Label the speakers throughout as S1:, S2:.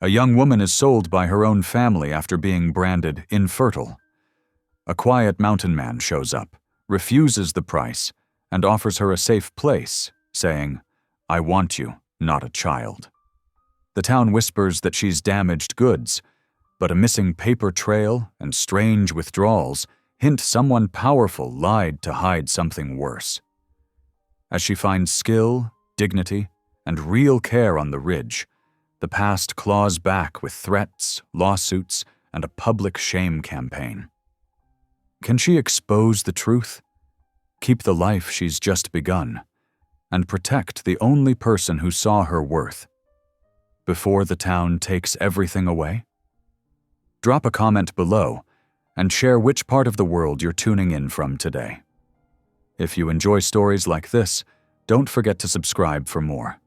S1: A young woman is sold by her own family after being branded infertile. A quiet mountain man shows up, refuses the price, and offers her a safe place, saying, "I want you, not a child." The town whispers that she's damaged goods, but a missing paper trail and strange withdrawals hint someone powerful lied to hide something worse. As she finds skill, dignity, and real care on the ridge, the past claws back with threats, lawsuits, and a public shame campaign. Can she expose the truth, keep the life she's just begun, and protect the only person who saw her worth, before the town takes everything away? Drop a comment below and share which part of the world you're tuning in from today. If you enjoy stories like this, don't forget to subscribe for more.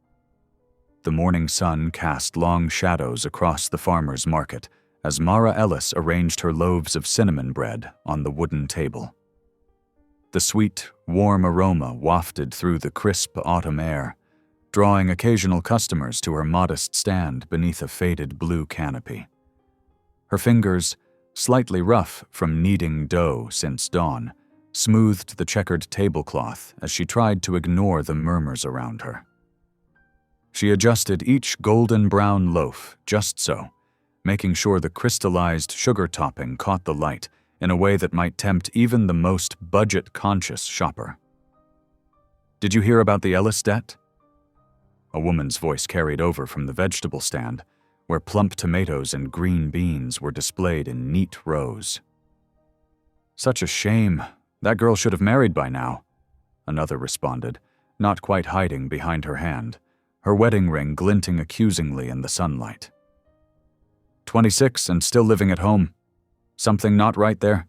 S1: The morning sun cast long shadows across the farmer's market as Mara Ellis arranged her loaves of cinnamon bread on the wooden table. The sweet, warm aroma wafted through the crisp autumn air, drawing occasional customers to her modest stand beneath a faded blue canopy. Her fingers, slightly rough from kneading dough since dawn, smoothed the checkered tablecloth as she tried to ignore the murmurs around her. She adjusted each golden brown loaf just so, making sure the crystallized sugar topping caught the light in a way that might tempt even the most budget-conscious shopper. "Did you hear about the Ellis debt?" A woman's voice carried over from the vegetable stand, where plump tomatoes and green beans were displayed in neat rows. "Such a shame. That girl should have married by now," another responded, not quite hiding behind her hand, her wedding ring glinting accusingly in the sunlight. 26 and still living at home. Something not right there?"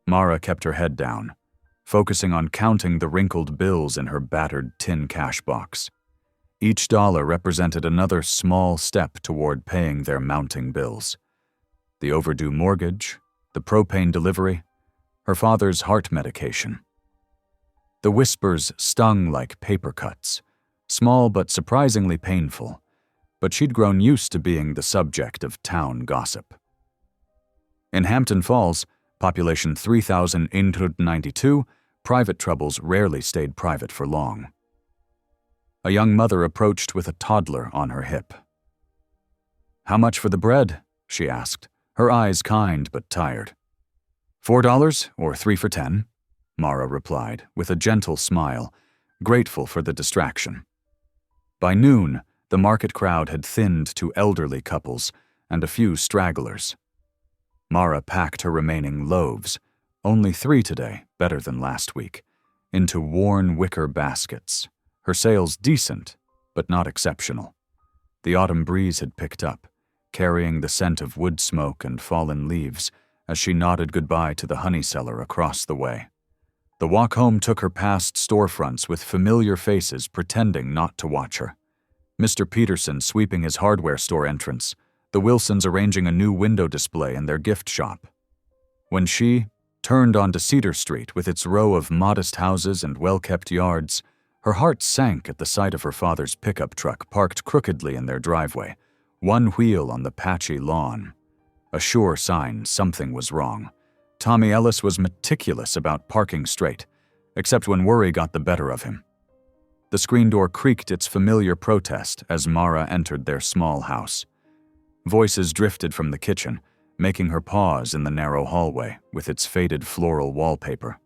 S1: Mara kept her head down, focusing on counting the wrinkled bills in her battered tin cash box. Each dollar represented another small step toward paying their mounting bills. The overdue mortgage, the propane delivery, her father's heart medication. The whispers stung like paper cuts, small but surprisingly painful, but she'd grown used to being the subject of town gossip. In Hampton Falls, population 3,892, private troubles rarely stayed private for long. A young mother approached with a toddler on her hip. "How much for the bread?" she asked, her eyes kind but tired. $4 or 3 for 10, Mara replied with a gentle smile, grateful for the distraction. By noon, the market crowd had thinned to elderly couples and a few stragglers. Mara packed her remaining loaves, only 3 today, better than last week, into worn wicker baskets. Her sales decent, but not exceptional. The autumn breeze had picked up, carrying the scent of wood smoke and fallen leaves as she nodded goodbye to the honey cellar across the way. The walk home took her past storefronts with familiar faces pretending not to watch her. Mr. Peterson sweeping his hardware store entrance, the Wilsons arranging a new window display in their gift shop. When she turned onto Cedar Street with its row of modest houses and well-kept yards, her heart sank at the sight of her father's pickup truck parked crookedly in their driveway, one wheel on the patchy lawn. A sure sign something was wrong. Tommy Ellis was meticulous about parking straight, except when worry got the better of him. The screen door creaked its familiar protest as Mara entered their small house. Voices drifted from the kitchen, making her pause in the narrow hallway with its faded floral wallpaper.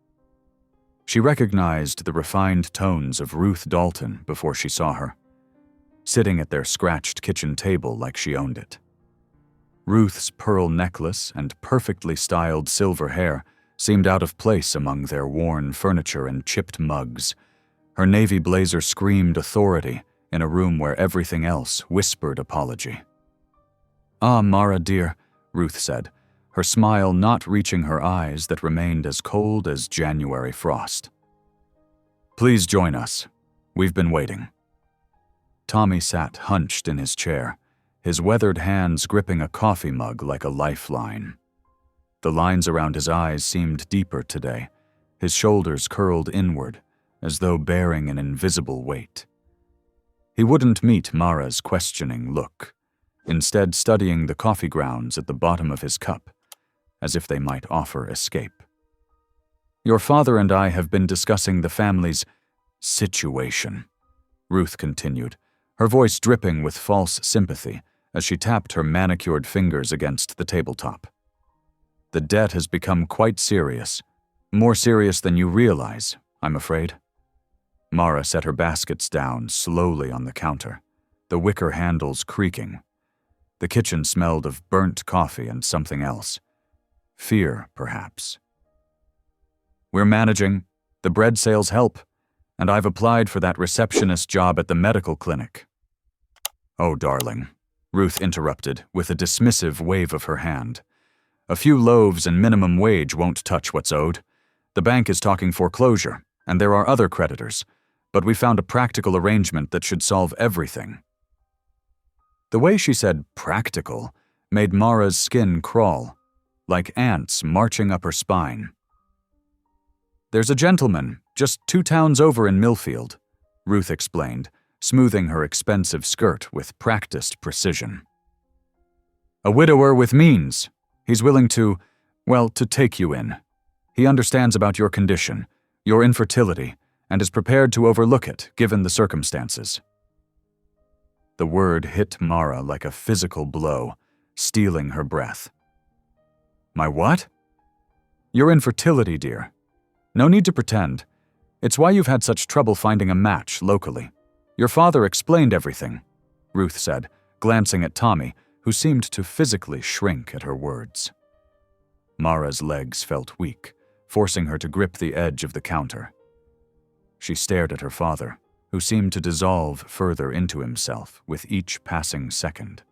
S1: She recognized the refined tones of Ruth Dalton before she saw her, sitting at their scratched kitchen table like she owned it. Ruth's pearl necklace and perfectly styled silver hair seemed out of place among their worn furniture and chipped mugs. Her navy blazer screamed authority in a room where everything else whispered apology. "Ah, Mara dear," Ruth said, her smile not reaching her eyes that remained as cold as January frost. "Please join us. We've been waiting." Tommy sat hunched in his chair, his weathered hands gripping a coffee mug like a lifeline. The lines around his eyes seemed deeper today, his shoulders curled inward, as though bearing an invisible weight. He wouldn't meet Mara's questioning look. instead studying the coffee grounds at the bottom of his cup, as if they might offer escape. "Your father and I have been discussing the family's situation," Ruth continued, her voice dripping with false sympathy as she tapped her manicured fingers against the tabletop. "The debt has become quite serious, more serious than you realize, I'm afraid." Mara set her baskets down slowly on the counter, the wicker handles creaking. The kitchen smelled of burnt coffee and something else. Fear, perhaps. "We're managing. The bread sales help, and I've applied for that receptionist job at the medical clinic." "Oh, darling," Ruth interrupted with a dismissive wave of her hand. "A few loaves and minimum wage won't touch what's owed. The bank is talking foreclosure, and there are other creditors, but we found a practical arrangement that should solve everything." The way she said practical made Mara's skin crawl, like ants marching up her spine. "There's a gentleman, just 2 towns over in Millfield," Ruth explained, smoothing her expensive skirt with practiced precision. "A widower with means. He's willing to take you in. He understands about your condition, your infertility, and is prepared to overlook it, given the circumstances." The word hit Mara like a physical blow, stealing her breath. "My what?" "Your infertility, dear. No need to pretend. It's why you've had such trouble finding a match locally. Your father explained everything," Ruth said, glancing at Tommy, who seemed to physically shrink at her words. Mara's legs felt weak, forcing her to grip the edge of the counter. She stared at her father, who seemed to dissolve further into himself with each passing second.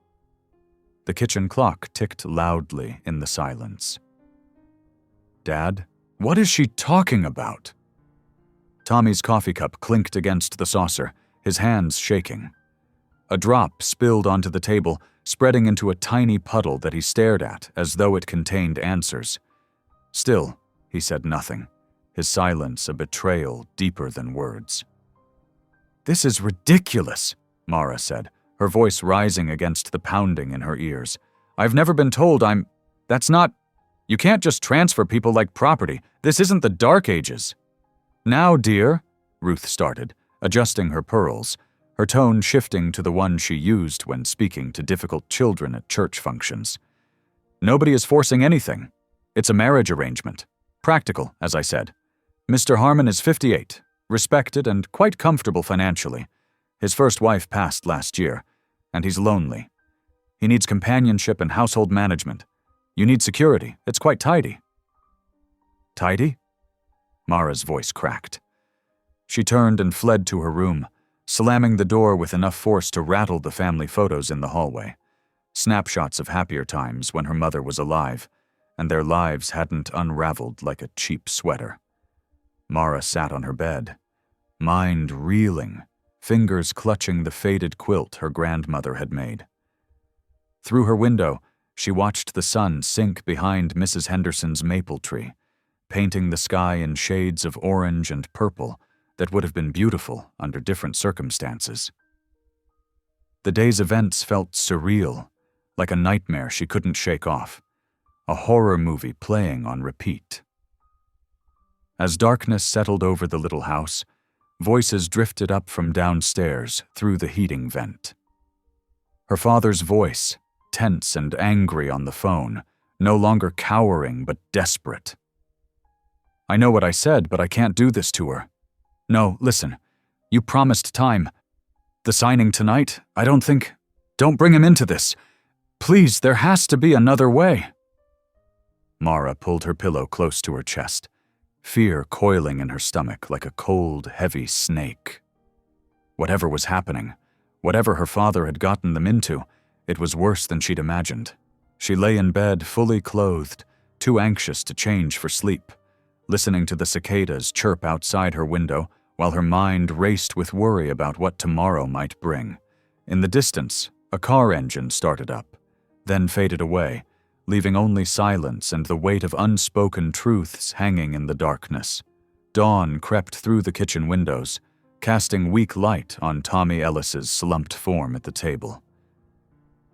S1: The kitchen clock ticked loudly in the silence. "Dad, what is she talking about?" Tommy's coffee cup clinked against the saucer, his hands shaking. A drop spilled onto the table, spreading into a tiny puddle that he stared at as though it contained answers. Still, he said nothing, his silence a betrayal deeper than words. "This is ridiculous," Mara said, her voice rising against the pounding in her ears. "I've never been told that's not... You can't just transfer people like property. This isn't the Dark Ages." "Now, dear," Ruth started, adjusting her pearls, her tone shifting to the one she used when speaking to difficult children at church functions. "Nobody is forcing anything. It's a marriage arrangement. Practical, as I said. Mr. Harmon is 58, respected and quite comfortable financially. His first wife passed last year, and he's lonely. He needs companionship and household management. You need security. It's quite tidy." "Tidy?" Mara's voice cracked. She turned and fled to her room, slamming the door with enough force to rattle the family photos in the hallway. Snapshots of happier times when her mother was alive, and their lives hadn't unraveled like a cheap sweater. Mara sat on her bed, mind reeling, fingers clutching the faded quilt her grandmother had made. Through her window, she watched the sun sink behind Mrs. Henderson's maple tree, painting the sky in shades of orange and purple that would have been beautiful under different circumstances. The day's events felt surreal, like a nightmare she couldn't shake off, a horror movie playing on repeat. As darkness settled over the little house, voices drifted up from downstairs through the heating vent. Her father's voice, tense and angry on the phone, no longer cowering but desperate. "I know what I said, but I can't do this to her. No, listen, you promised time. The signing tonight, don't bring him into this. Please, there has to be another way." Mara pulled her pillow close to her chest, fear coiling in her stomach like a cold, heavy snake. Whatever was happening, whatever her father had gotten them into, it was worse than she'd imagined. She lay in bed fully clothed, too anxious to change for sleep, listening to the cicadas chirp outside her window while her mind raced with worry about what tomorrow might bring. In the distance, a car engine started up, then faded away, leaving only silence and the weight of unspoken truths hanging in the darkness. Dawn crept through the kitchen windows, casting weak light on Tommy Ellis's slumped form at the table.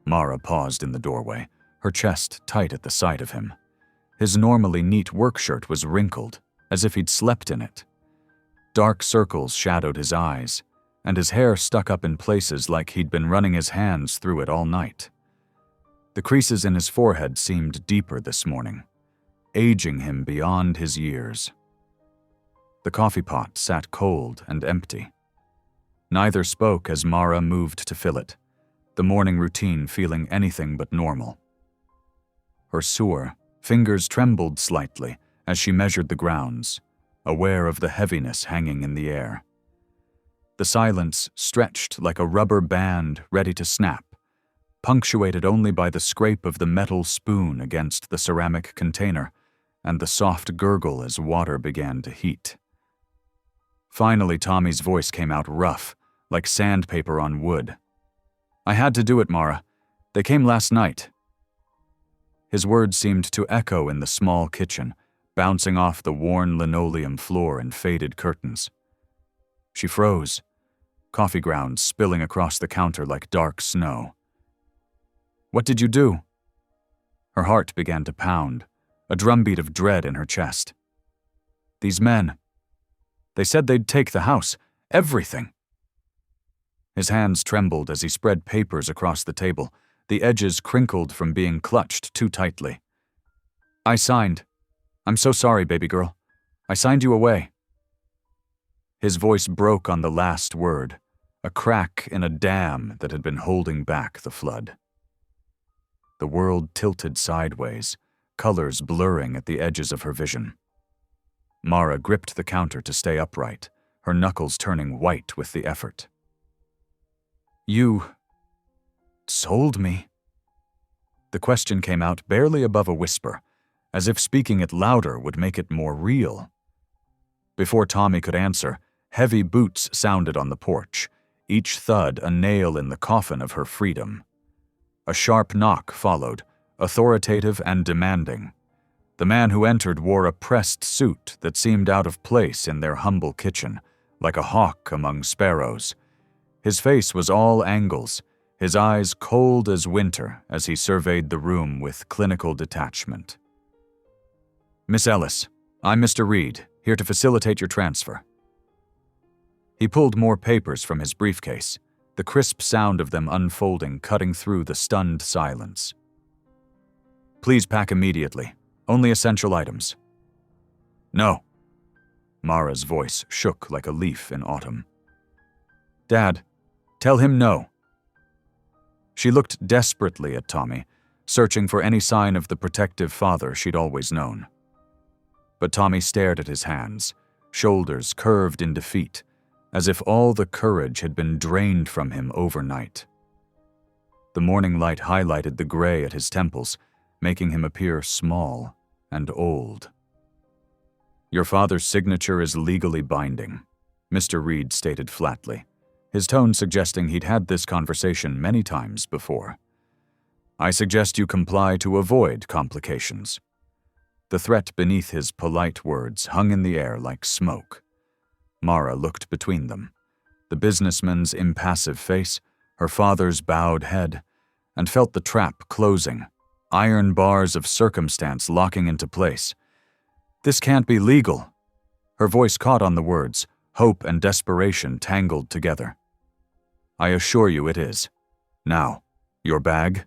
S1: Mara paused in the doorway, her chest tight at the sight of him. His normally neat work shirt was wrinkled, as if he'd slept in it. Dark circles shadowed his eyes, and his hair stuck up in places like he'd been running his hands through it all night. The creases in his forehead seemed deeper this morning, aging him beyond his years. The coffee pot sat cold and empty. Neither spoke as Mara moved to fill it, the morning routine feeling anything but normal. Her sore fingers trembled slightly as she measured the grounds, aware of the heaviness hanging in the air. The silence stretched like a rubber band ready to snap, punctuated only by the scrape of the metal spoon against the ceramic container and the soft gurgle as water began to heat. Finally, Tommy's voice came out rough, like sandpaper on wood. "I had to do it, Mara. They came last night." His words seemed to echo in the small kitchen, bouncing off the worn linoleum floor and faded curtains. She froze, coffee grounds spilling across the counter like dark snow. "What did you do?" Her heart began to pound, a drumbeat of dread in her chest. "These men. They said they'd take the house, everything." His hands trembled as he spread papers across the table, the edges crinkled from being clutched too tightly. "I signed. I'm so sorry, baby girl. I signed you away." His voice broke on the last word, a crack in a dam that had been holding back the flood. The world tilted sideways, colors blurring at the edges of her vision. Mara gripped the counter to stay upright, her knuckles turning white with the effort. "You sold me?" The question came out barely above a whisper, as if speaking it louder would make it more real. Before Tommy could answer, heavy boots sounded on the porch, each thud a nail in the coffin of her freedom. A sharp knock followed, authoritative and demanding. The man who entered wore a pressed suit that seemed out of place in their humble kitchen, like a hawk among sparrows. His face was all angles, his eyes cold as winter as he surveyed the room with clinical detachment. "Miss Ellis, I'm Mr. Reed, here to facilitate your transfer." He pulled more papers from his briefcase, the crisp sound of them unfolding cutting through the stunned silence. "Please pack immediately. Only essential items." "No." Mara's voice shook like a leaf in autumn. "Dad, tell him no." She looked desperately at Tommy, searching for any sign of the protective father she'd always known. But Tommy stared at his hands, shoulders curved in defeat, as if all the courage had been drained from him overnight. The morning light highlighted the gray at his temples, making him appear small and old. "Your father's signature is legally binding," Mr. Reed stated flatly, his tone suggesting he'd had this conversation many times before. "I suggest you comply to avoid complications." The threat beneath his polite words hung in the air like smoke. Mara looked between them, the businessman's impassive face, her father's bowed head, and felt the trap closing, iron bars of circumstance locking into place. "This can't be legal." Her voice caught on the words, hope and desperation tangled together. "I assure you it is. Now, your bag?"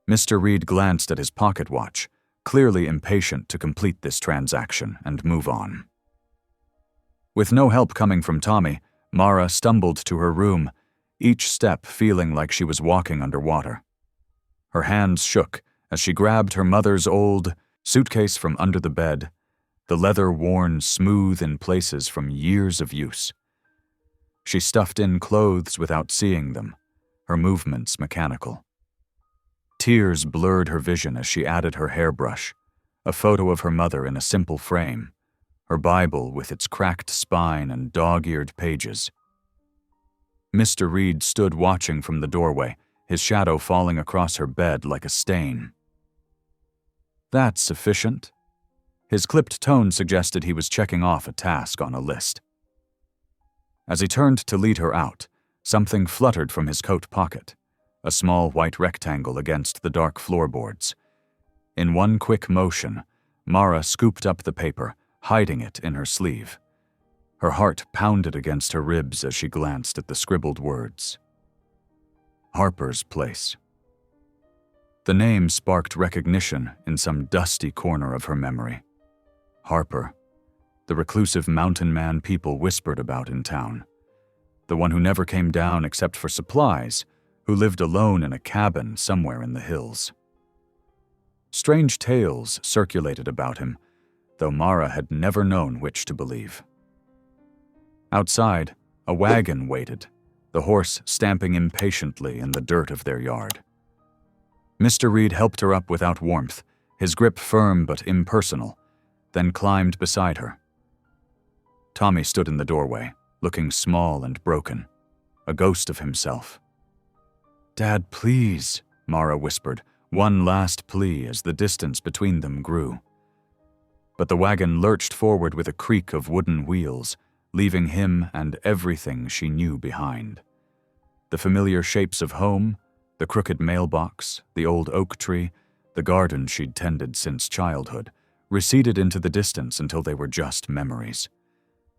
S1: Mr. Reed glanced at his pocket watch, clearly impatient to complete this transaction and move on. With no help coming from Tommy, Mara stumbled to her room, each step feeling like she was walking underwater. Her hands shook as she grabbed her mother's old suitcase from under the bed, the leather worn smooth in places from years of use. She stuffed in clothes without seeing them, her movements mechanical. Tears blurred her vision as she added her hairbrush, a photo of her mother in a simple frame, her Bible with its cracked spine and dog-eared pages. Mr. Reed stood watching from the doorway, his shadow falling across her bed like a stain. "That's sufficient." His clipped tone suggested he was checking off a task on a list. As he turned to lead her out, something fluttered from his coat pocket, a small white rectangle against the dark floorboards. In one quick motion, Mara scooped up the paper, hiding it in her sleeve. Her heart pounded against her ribs as she glanced at the scribbled words. Harper's Place. The name sparked recognition in some dusty corner of her memory. Harper, the reclusive mountain man people whispered about in town. The one who never came down except for supplies, who lived alone in a cabin somewhere in the hills. Strange tales circulated about him, though Mara had never known which to believe. Outside, a wagon waited, the horse stamping impatiently in the dirt of their yard. Mr. Reed helped her up without warmth, his grip firm but impersonal, then climbed beside her. Tommy stood in the doorway, looking small and broken, a ghost of himself. "Dad, please," Mara whispered, one last plea as the distance between them grew. But the wagon lurched forward with a creak of wooden wheels, leaving him and everything she knew behind. The familiar shapes of home, the crooked mailbox, the old oak tree, the garden she'd tended since childhood, receded into the distance until they were just memories.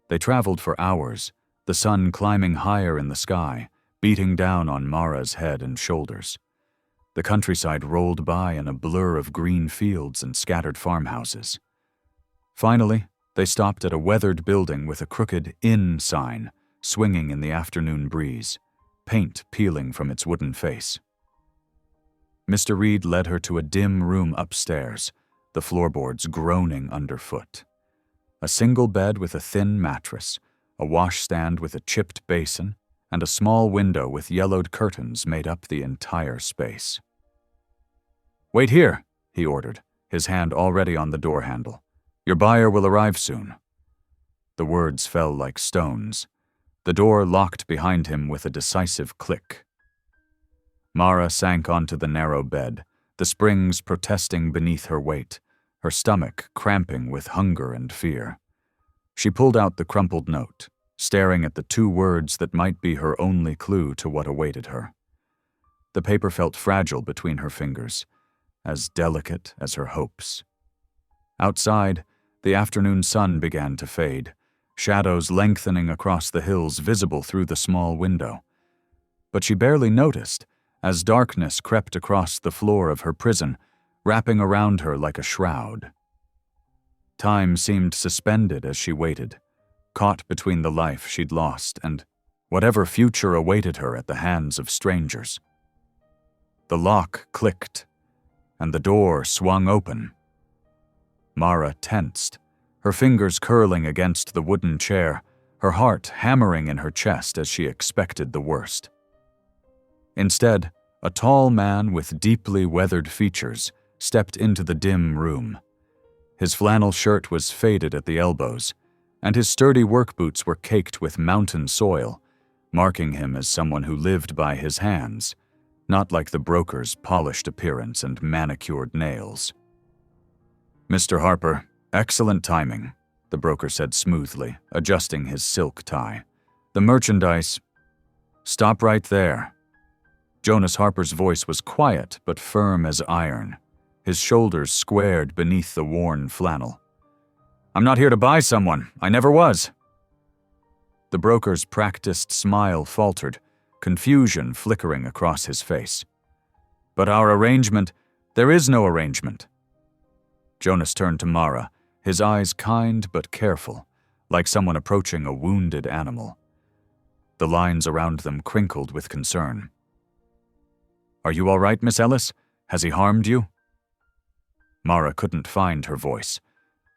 S1: They traveled for hours, the sun climbing higher in the sky, beating down on Mara's head and shoulders. The countryside rolled by in a blur of green fields and scattered farmhouses. Finally, they stopped at a weathered building with a crooked inn sign swinging in the afternoon breeze, paint peeling from its wooden face. Mr. Reed led her to a dim room upstairs, the floorboards groaning underfoot. A single bed with a thin mattress, a washstand with a chipped basin, and a small window with yellowed curtains made up the entire space. "Wait here," he ordered, his hand already on the door handle. "Your buyer will arrive soon." The words fell like stones. The door locked behind him with a decisive click. Mara sank onto the narrow bed, the springs protesting beneath her weight, her stomach cramping with hunger and fear. She pulled out the crumpled note, staring at the two words that might be her only clue to what awaited her. The paper felt fragile between her fingers, as delicate as her hopes. Outside, the afternoon sun began to fade, shadows lengthening across the hills visible through the small window. But she barely noticed, as darkness crept across the floor of her prison, wrapping around her like a shroud. Time seemed suspended as she waited, caught between the life she'd lost and whatever future awaited her at the hands of strangers. The lock clicked, and the door swung open. Mara tensed, her fingers curling against the wooden chair, her heart hammering in her chest as she expected the worst. Instead, a tall man with deeply weathered features stepped into the dim room. His flannel shirt was faded at the elbows, and his sturdy work boots were caked with mountain soil, marking him as someone who lived by his hands, not like the broker's polished appearance and manicured nails. "Mr. Harper, excellent timing," the broker said smoothly, adjusting his silk tie. "The merchandise—" "Stop right there." Jonas Harper's voice was quiet but firm as iron, his shoulders squared beneath the worn flannel. "I'm not here to buy someone. I never was." The broker's practiced smile faltered, confusion flickering across his face. "But our arrangement—" "There is no arrangement." Jonas turned to Mara, his eyes kind but careful, like someone approaching a wounded animal. The lines around them crinkled with concern. "Are you all right, Miss Ellis? Has he harmed you?" Mara couldn't find her voice.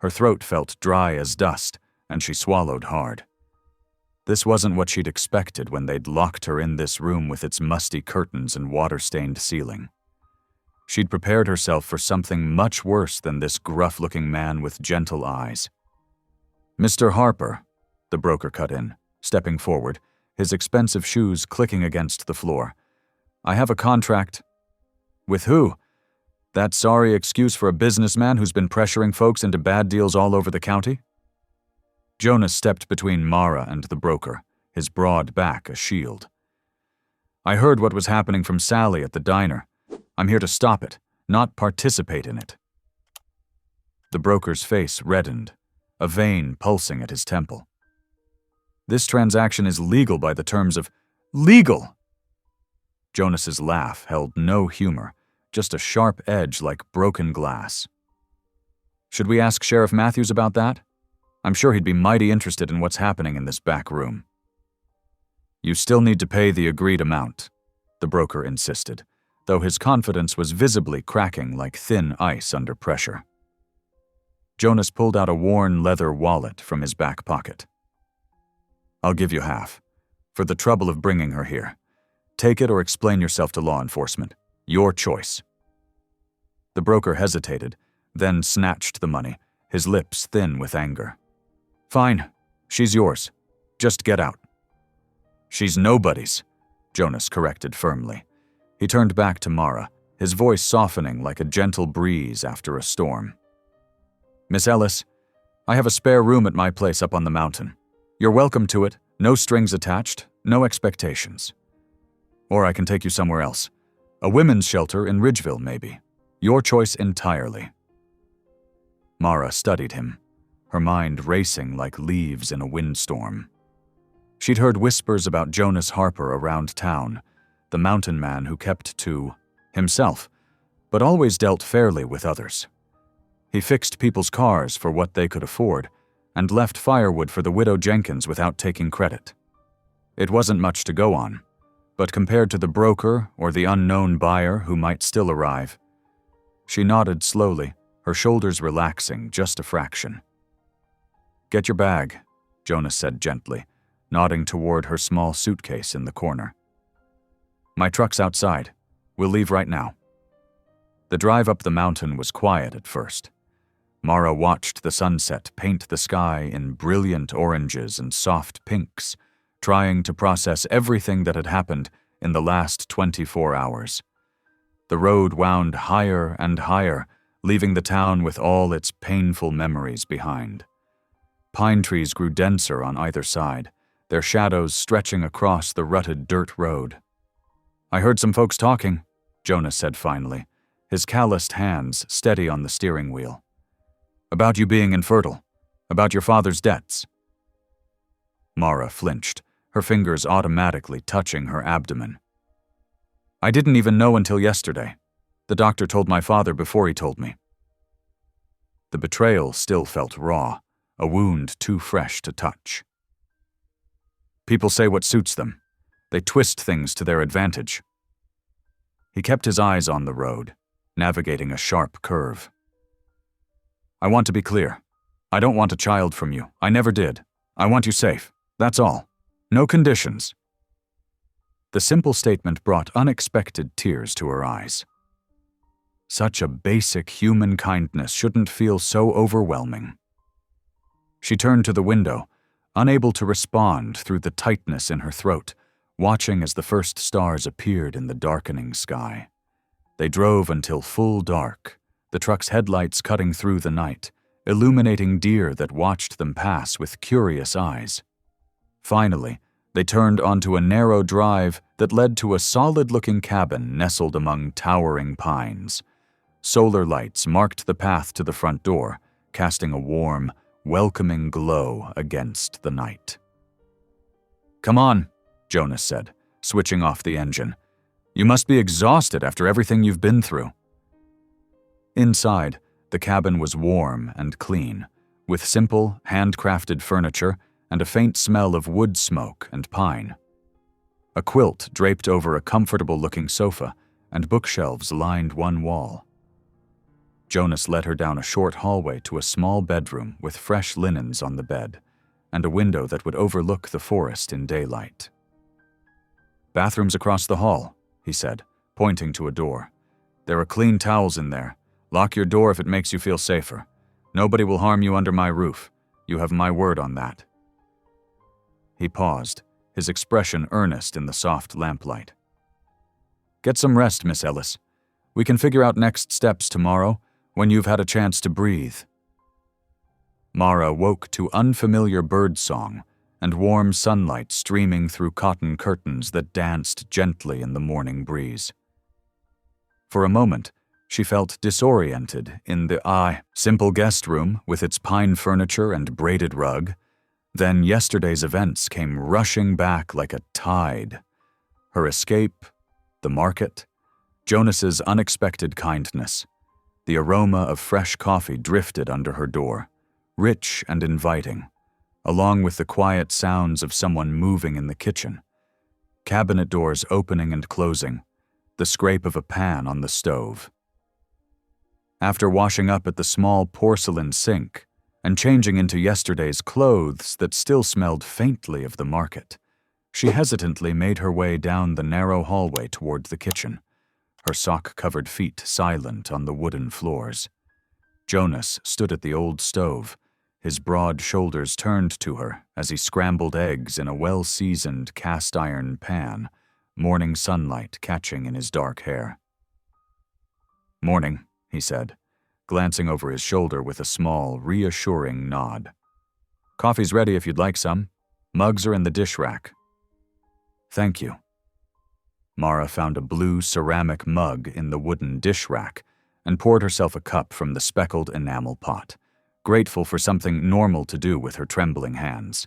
S1: Her throat felt dry as dust, and she swallowed hard. This wasn't what she'd expected when they'd locked her in this room with its musty curtains and water-stained ceiling. She'd prepared herself for something much worse than this gruff-looking man with gentle eyes. "Mr. Harper," the broker cut in, stepping forward, his expensive shoes clicking against the floor. "I have a contract." "With who?" "That sorry excuse for a businessman who's been pressuring folks into bad deals all over the county?" Jonas stepped between Mara and the broker, his broad back a shield. I heard what was happening from Sally at the diner. I'm here to stop it, not participate in it." The broker's face reddened, a vein pulsing at his temple. "This transaction is legal by the terms of—" "Legal!" Jonas's laugh held no humor, just a sharp edge like broken glass. "Should we ask Sheriff Matthews about that? I'm sure he'd be mighty interested in what's happening in this back room." "You still need to pay the agreed amount," the broker insisted, though his confidence was visibly cracking like thin ice under pressure. Jonas pulled out a worn leather wallet from his back pocket. "I'll give you half, for the trouble of bringing her here. Take it or explain yourself to law enforcement. Your choice." The broker hesitated, then snatched the money, his lips thin with anger. "Fine, she's yours. Just get out." "She's nobody's," Jonas corrected firmly. He turned back to Mara, his voice softening like a gentle breeze after a storm. "Miss Ellis, I have a spare room at my place up on the mountain. You're welcome to it, no strings attached, no expectations. Or I can take you somewhere else. A women's shelter in Ridgeville, maybe. Your choice entirely." Mara studied him, her mind racing like leaves in a windstorm. She'd heard whispers about Jonas Harper around town, the mountain man who kept to himself, but always dealt fairly with others. He fixed people's cars for what they could afford, and left firewood for the widow Jenkins without taking credit. It wasn't much to go on, but compared to the broker or the unknown buyer who might still arrive. She nodded slowly, her shoulders relaxing just a fraction. "Get your bag," Jonas said gently, nodding toward her small suitcase in the corner. "My truck's outside. We'll leave right now." The drive up the mountain was quiet at first. Mara watched the sunset paint the sky in brilliant oranges and soft pinks, trying to process everything that had happened in the last 24 hours. The road wound higher and higher, leaving the town with all its painful memories behind. Pine trees grew denser on either side, their shadows stretching across the rutted dirt road. "I heard some folks talking," Jonas said finally, his calloused hands steady on the steering wheel. "About you being infertile, about your father's debts." Mara flinched, her fingers automatically touching her abdomen. "I didn't even know until yesterday. The doctor told my father before he told me." The betrayal still felt raw, a wound too fresh to touch. "People say what suits them. They twist things to their advantage." He kept his eyes on the road, navigating a sharp curve. "I want to be clear. I don't want a child from you. I never did. I want you safe. That's all. No conditions." The simple statement brought unexpected tears to her eyes. Such a basic human kindness shouldn't feel so overwhelming. She turned to the window, unable to respond through the tightness in her throat, watching as the first stars appeared in the darkening sky. They drove until full dark, the truck's headlights cutting through the night, illuminating deer that watched them pass with curious eyes. Finally, they turned onto a narrow drive that led to a solid-looking cabin nestled among towering pines. Solar lights marked the path to the front door, casting a warm, welcoming glow against the night. "Come on," Jonas said, switching off the engine. "You must be exhausted after everything you've been through." Inside, the cabin was warm and clean, with simple, handcrafted furniture and a faint smell of wood smoke and pine. A quilt draped over a comfortable-looking sofa, and bookshelves lined one wall. Jonas led her down a short hallway to a small bedroom with fresh linens on the bed, and a window that would overlook the forest in daylight. "Bathroom's across the hall," he said, pointing to a door. "There are clean towels in there. Lock your door if it makes you feel safer. Nobody will harm you under my roof. You have my word on that." He paused, his expression earnest in the soft lamplight. "Get some rest, Miss Ellis. We can figure out next steps tomorrow, when you've had a chance to breathe." Mara woke to unfamiliar birdsong and warm sunlight streaming through cotton curtains that danced gently in the morning breeze. For a moment, she felt disoriented in the simple guest room with its pine furniture and braided rug. Then yesterday's events came rushing back like a tide. Her escape, the market, Jonas's unexpected kindness. The aroma of fresh coffee drifted under her door, rich and inviting, along with the quiet sounds of someone moving in the kitchen. Cabinet doors opening and closing, the scrape of a pan on the stove. After washing up at the small porcelain sink and changing into yesterday's clothes that still smelled faintly of the market, she hesitantly made her way down the narrow hallway toward the kitchen, her sock-covered feet silent on the wooden floors. Jonas stood at the old stove, his broad shoulders turned to her as he scrambled eggs in a well-seasoned cast-iron pan, morning sunlight catching in his dark hair. "Morning," he said, glancing over his shoulder with a small, reassuring nod. "Coffee's ready if you'd like some. Mugs are in the dish rack." "Thank you." Mara found a blue ceramic mug in the wooden dish rack and poured herself a cup from the speckled enamel pot, grateful for something normal to do with her trembling hands.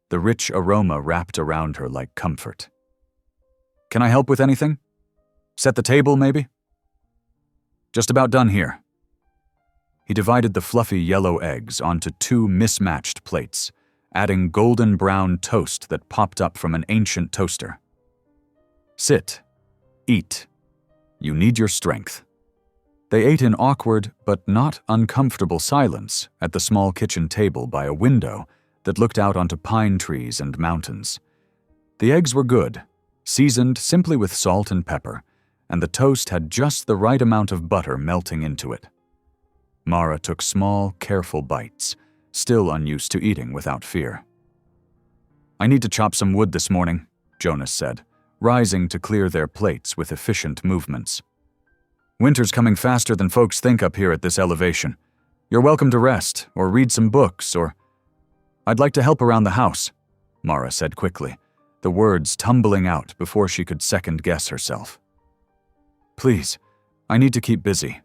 S1: The rich aroma wrapped around her like comfort. "Can I help with anything? Set the table, maybe?" "Just about done here." He divided the fluffy yellow eggs onto 2 mismatched plates, adding golden brown toast that popped up from an ancient toaster. "Sit. Eat. You need your strength." They ate in awkward but not uncomfortable silence at the small kitchen table by a window that looked out onto pine trees and mountains. The eggs were good, seasoned simply with salt and pepper, and the toast had just the right amount of butter melting into it. Mara took small, careful bites, still unused to eating without fear. "I need to chop some wood this morning," Jonas said, rising to clear their plates with efficient movements. "Winter's coming faster than folks think up here at this elevation. You're welcome to rest, or read some books, or—" "I'd like to help around the house," Mara said quickly, the words tumbling out before she could second-guess herself. "Please, I need to keep busy.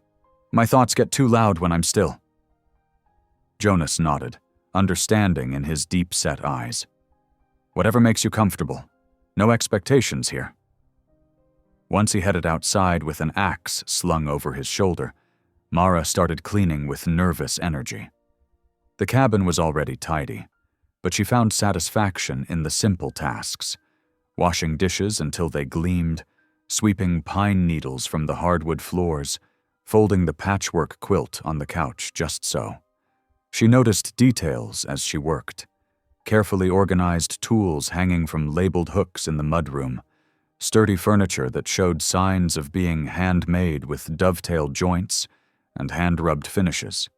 S1: My thoughts get too loud when I'm still." Jonas nodded, understanding in his deep-set eyes. "Whatever makes you comfortable. No expectations here." Once he headed outside with an axe slung over his shoulder, Mara started cleaning with nervous energy. The cabin was already tidy, but she found satisfaction in the simple tasks, washing dishes until they gleamed, sweeping pine needles from the hardwood floors, folding the patchwork quilt on the couch just so. She noticed details as she worked, carefully organized tools hanging from labeled hooks in the mudroom, sturdy furniture that showed signs of being handmade with dovetail joints and hand-rubbed finishes,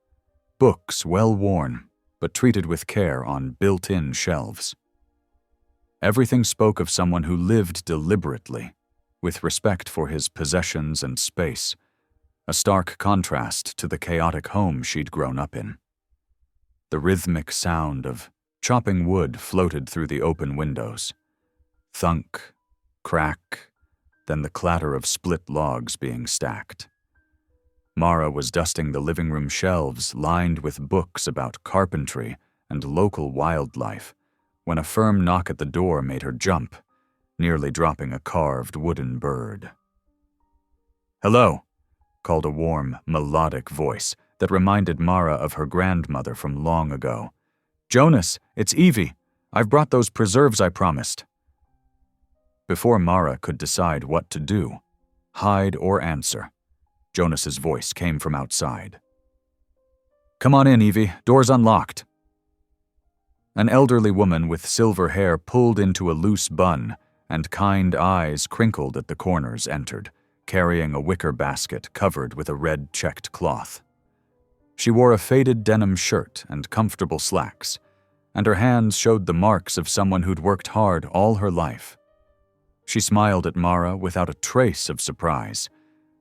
S1: books well worn but treated with care on built-in shelves. Everything spoke of someone who lived deliberately, with respect for his possessions and space, a stark contrast to the chaotic home she'd grown up in. The rhythmic sound of chopping wood floated through the open windows. Thunk, crack, then the clatter of split logs being stacked. Mara was dusting the living room shelves lined with books about carpentry and local wildlife when a firm knock at the door made her jump, nearly dropping a carved wooden bird. "Hello," called a warm, melodic voice that reminded Mara of her grandmother from long ago. "Jonas, it's Evie. I've brought those preserves I promised." Before Mara could decide what to do, hide or answer, Jonas's voice came from outside. "Come on in, Evie. Door's unlocked." An elderly woman with silver hair pulled into a loose bun and kind eyes crinkled at the corners entered, carrying a wicker basket covered with a red checked cloth. She wore a faded denim shirt and comfortable slacks, and her hands showed the marks of someone who'd worked hard all her life. She smiled at Mara without a trace of surprise,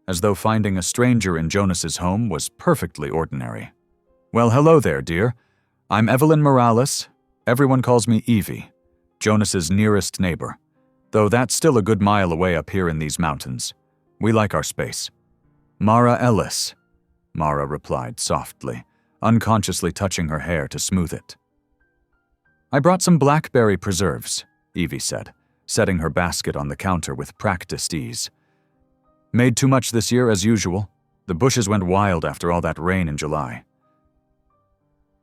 S1: as though finding a stranger in Jonas's home was perfectly ordinary. "Well, hello there, dear. I'm Evelyn Morales, Everyone calls me Evie, Jonas's nearest neighbor, though that's still a good mile away up here in these mountains. We like our space. Mara Ellis, Mara replied softly, unconsciously touching her hair to smooth it. I brought some blackberry preserves, Evie said, setting her basket on the counter with practiced ease. Made too much this year as usual. The bushes went wild after all that rain in July.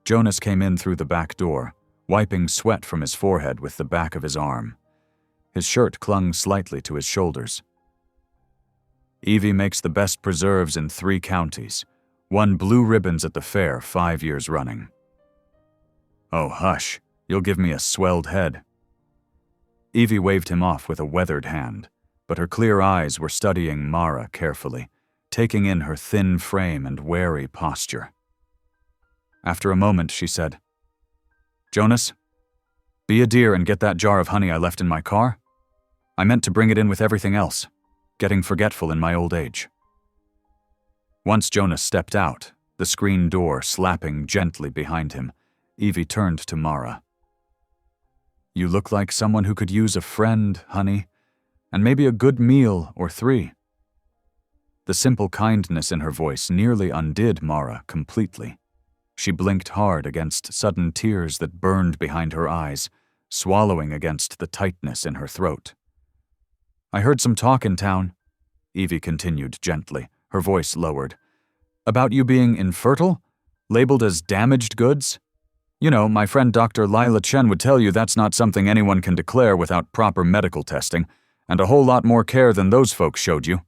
S1: Jonas came in through the back door, wiping sweat from his forehead with the back of his arm. His shirt clung slightly to his shoulders. Evie makes the best preserves in 3 counties, won blue ribbons at the fair 5 years running. Oh, hush, you'll give me a swelled head. Evie waved him off with a weathered hand, but her clear eyes were studying Mara carefully, taking in her thin frame and wary posture. After a moment, she said, Jonas, be a dear and get that jar of honey I left in my car. I meant to bring it in with everything else, getting forgetful in my old age. Once Jonas stepped out, the screen door slapping gently behind him, Evie turned to Mara. You look like someone who could use a friend, honey, and maybe a good meal or 3. The simple kindness in her voice nearly undid Mara completely. She blinked hard against sudden tears that burned behind her eyes, swallowing against the tightness in her throat. I heard some talk in town, Evie continued gently, her voice lowered, about you being infertile, labeled as damaged goods. You know, my friend Dr. Lila Chen would tell you that's not something anyone can declare without proper medical testing, and a whole lot more care than those folks showed you.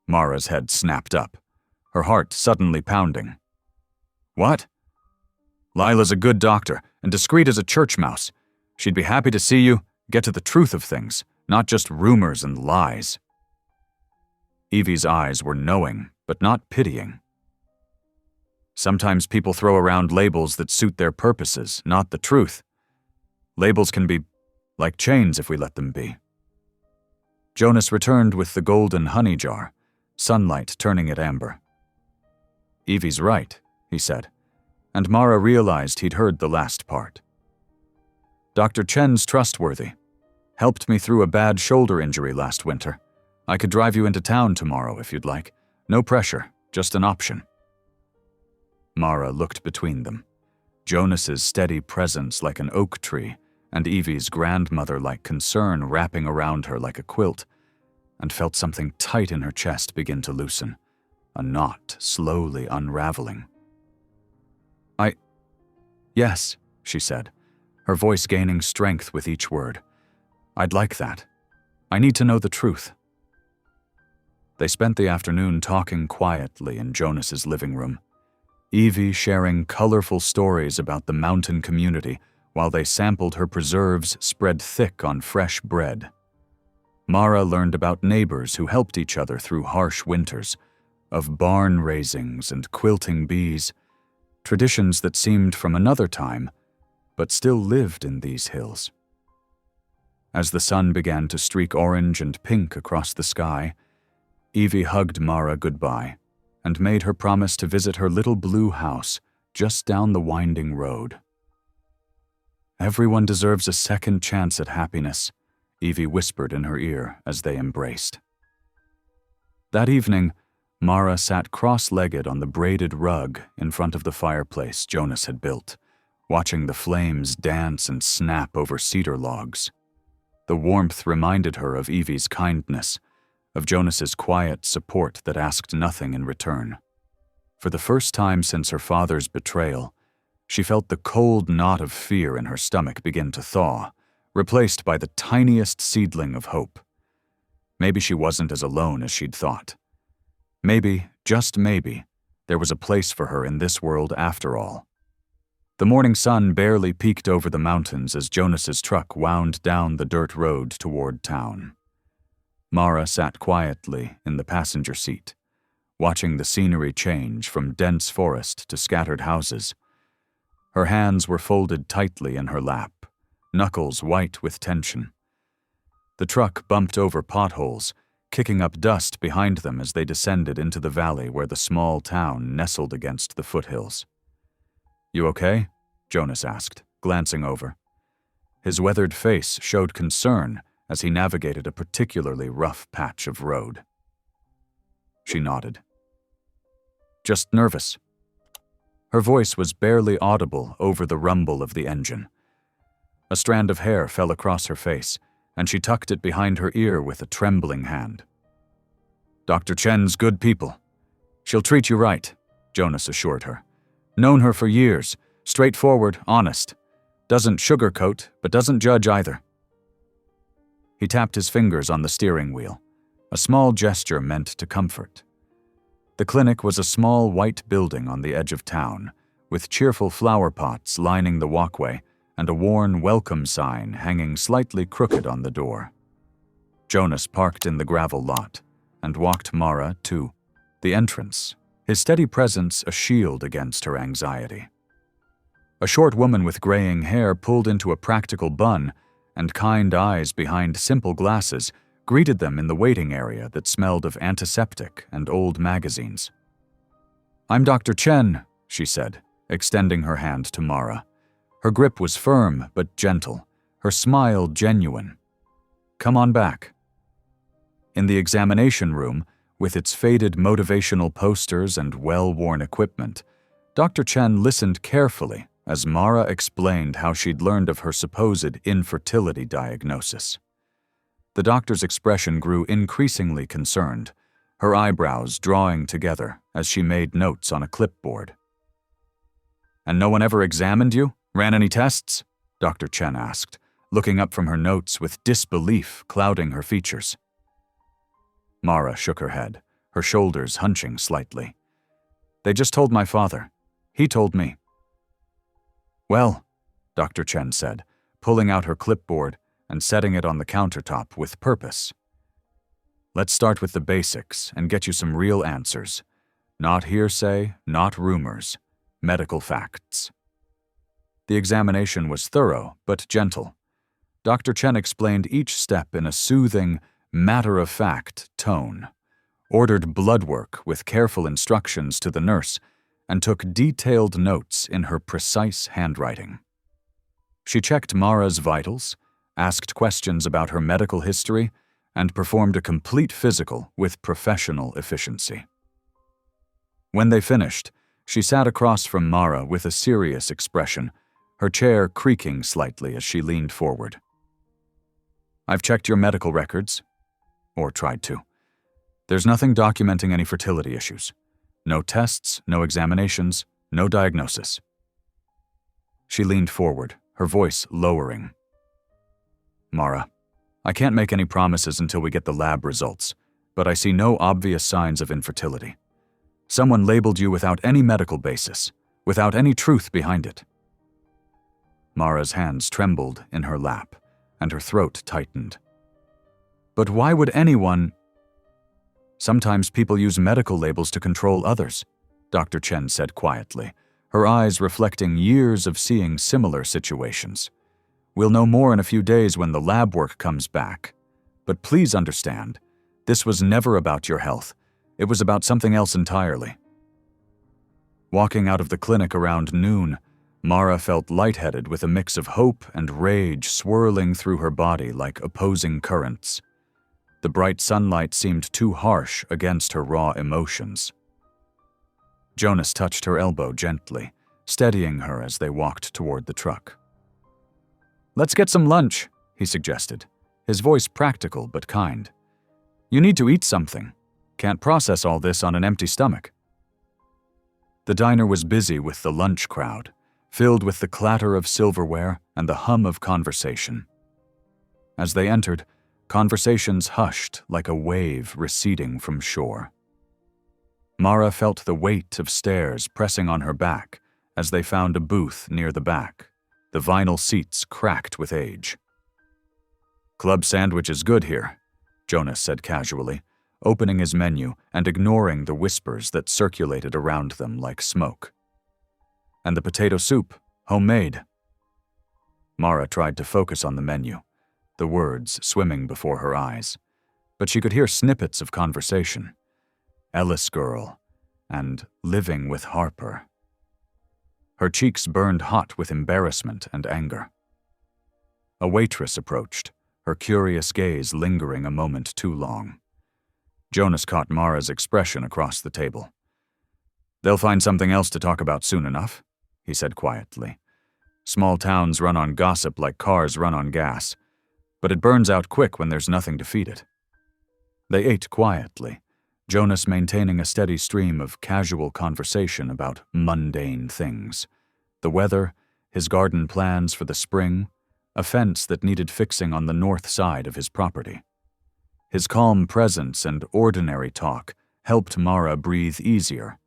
S1: Mara's head snapped up, her heart suddenly pounding. What? Lila's a good doctor and discreet as a church mouse. She'd be happy to see you, get to the truth of things, not just rumors and lies. Evie's eyes were knowing, but not pitying. Sometimes people throw around labels that suit their purposes, not the truth. Labels can be like chains if we let them be. Jonas returned with the golden honey jar, sunlight turning it amber. Evie's right, he said, and Mara realized he'd heard the last part. Dr. Chen's trustworthy. Helped me through a bad shoulder injury last winter. I could drive you into town tomorrow if you'd like. No pressure, just an option. Mara looked between them, Jonas's steady presence like an oak tree, and Evie's grandmother-like concern wrapping around her like a quilt, and felt something tight in her chest begin to loosen, a knot slowly unraveling. Yes, she said, her voice gaining strength with each word. I'd like that. I need to know the truth. They spent the afternoon talking quietly in Jonas's living room, Evie sharing colorful stories about the mountain community while they sampled her preserves spread thick on fresh bread. Mara learned about neighbors who helped each other through harsh winters, of barn raisings and quilting bees, traditions that seemed from another time, but still lived in these hills. As the sun began to streak orange and pink across the sky, Evie hugged Mara goodbye and made her promise to visit her little blue house just down the winding road. Everyone deserves a second chance at happiness, Evie whispered in her ear as they embraced. That evening, Mara sat cross-legged on the braided rug in front of the fireplace Jonas had built, watching the flames dance and snap over cedar logs. The warmth reminded her of Evie's kindness, of Jonas's quiet support that asked nothing in return. For the first time since her father's betrayal, she felt the cold knot of fear in her stomach begin to thaw, replaced by the tiniest seedling of hope. Maybe she wasn't as alone as she'd thought. Maybe, just maybe, there was a place for her in this world after all. The morning sun barely peeked over the mountains as Jonas's truck wound down the dirt road toward town. Mara sat quietly in the passenger seat, watching the scenery change from dense forest to scattered houses. Her hands were folded tightly in her lap, knuckles white with tension. The truck bumped over potholes, kicking up dust behind them as they descended into the valley where the small town nestled against the foothills. You okay? Jonas asked, glancing over. His weathered face showed concern as he navigated a particularly rough patch of road. She nodded. Just nervous. Her voice was barely audible over the rumble of the engine. A strand of hair fell across her face, and she tucked it behind her ear with a trembling hand. Dr. Chen's good people. She'll treat you right, Jonas assured her. Known her for years, straightforward, honest. Doesn't sugarcoat, but doesn't judge either. He tapped his fingers on the steering wheel, a small gesture meant to comfort. The clinic was a small white building on the edge of town, with cheerful flower pots lining the walkway and a worn welcome sign hanging slightly crooked on the door. Jonas parked in the gravel lot and walked Mara to the entrance, his steady presence a shield against her anxiety. A short woman with graying hair pulled into a practical bun, and kind eyes behind simple glasses greeted them in the waiting area that smelled of antiseptic and old magazines. "I'm Dr. Chen," she said, extending her hand to Mara. Her grip was firm but gentle, her smile genuine. "Come on back." In the examination room, with its faded motivational posters and well-worn equipment, Dr. Chen listened carefully as Mara explained how she'd learned of her supposed infertility diagnosis. The doctor's expression grew increasingly concerned, her eyebrows drawing together as she made notes on a clipboard. "And no one ever examined you? Ran any tests?" Dr. Chen asked, looking up from her notes with disbelief clouding her features. Mara shook her head, her shoulders hunching slightly. "They just told my father. He told me." "Well," Dr. Chen said, pulling out her clipboard and setting it on the countertop with purpose. "Let's start with the basics and get you some real answers. Not hearsay, not rumors, medical facts." The examination was thorough but gentle. Dr. Chen explained each step in a soothing, matter-of-fact tone, ordered blood work with careful instructions to the nurse, and took detailed notes in her precise handwriting. She checked Mara's vitals, asked questions about her medical history, and performed a complete physical with professional efficiency. When they finished, she sat across from Mara with a serious expression, her chair creaking slightly as she leaned forward. "I've checked your medical records, or tried to. There's nothing documenting any fertility issues. No tests, no examinations, no diagnosis." She leaned forward, her voice lowering. "Mara, I can't make any promises until we get the lab results, but I see no obvious signs of infertility. Someone labeled you without any medical basis, without any truth behind it." Mara's hands trembled in her lap, and her throat tightened. "But why would anyone—" "Sometimes people use medical labels to control others," Dr. Chen said quietly, her eyes reflecting years of seeing similar situations. "We'll know more in a few days when the lab work comes back. But please understand, this was never about your health. It was about something else entirely." Walking out of the clinic around noon, Mara felt lightheaded with a mix of hope and rage swirling through her body like opposing currents. The bright sunlight seemed too harsh against her raw emotions. Jonas touched her elbow gently, steadying her as they walked toward the truck. "Let's get some lunch," he suggested, his voice practical but kind. "You need to eat something. Can't process all this on an empty stomach." The diner was busy with the lunch crowd, filled with the clatter of silverware and the hum of conversation. As they entered, conversations hushed like a wave receding from shore. Mara felt the weight of stairs pressing on her back as they found a booth near the back, the vinyl seats cracked with age. "Club sandwich is good here," Jonas said casually, opening his menu and ignoring the whispers that circulated around them like smoke. "And the potato soup, homemade." Mara tried to focus on the menu, the words swimming before her eyes, but she could hear snippets of conversation. Ellis girl and living with Harper. Her cheeks burned hot with embarrassment and anger. A waitress approached, her curious gaze lingering a moment too long. Jonas caught Mara's expression across the table. "They'll find something else to talk about soon enough," he said quietly. "Small towns run on gossip like cars run on gas, but it burns out quick when there's nothing to feed it." They ate quietly, Jonas maintaining a steady stream of casual conversation about mundane things. The weather, his garden plans for the spring, a fence that needed fixing on the north side of his property. His calm presence and ordinary talk helped Mara breathe easier,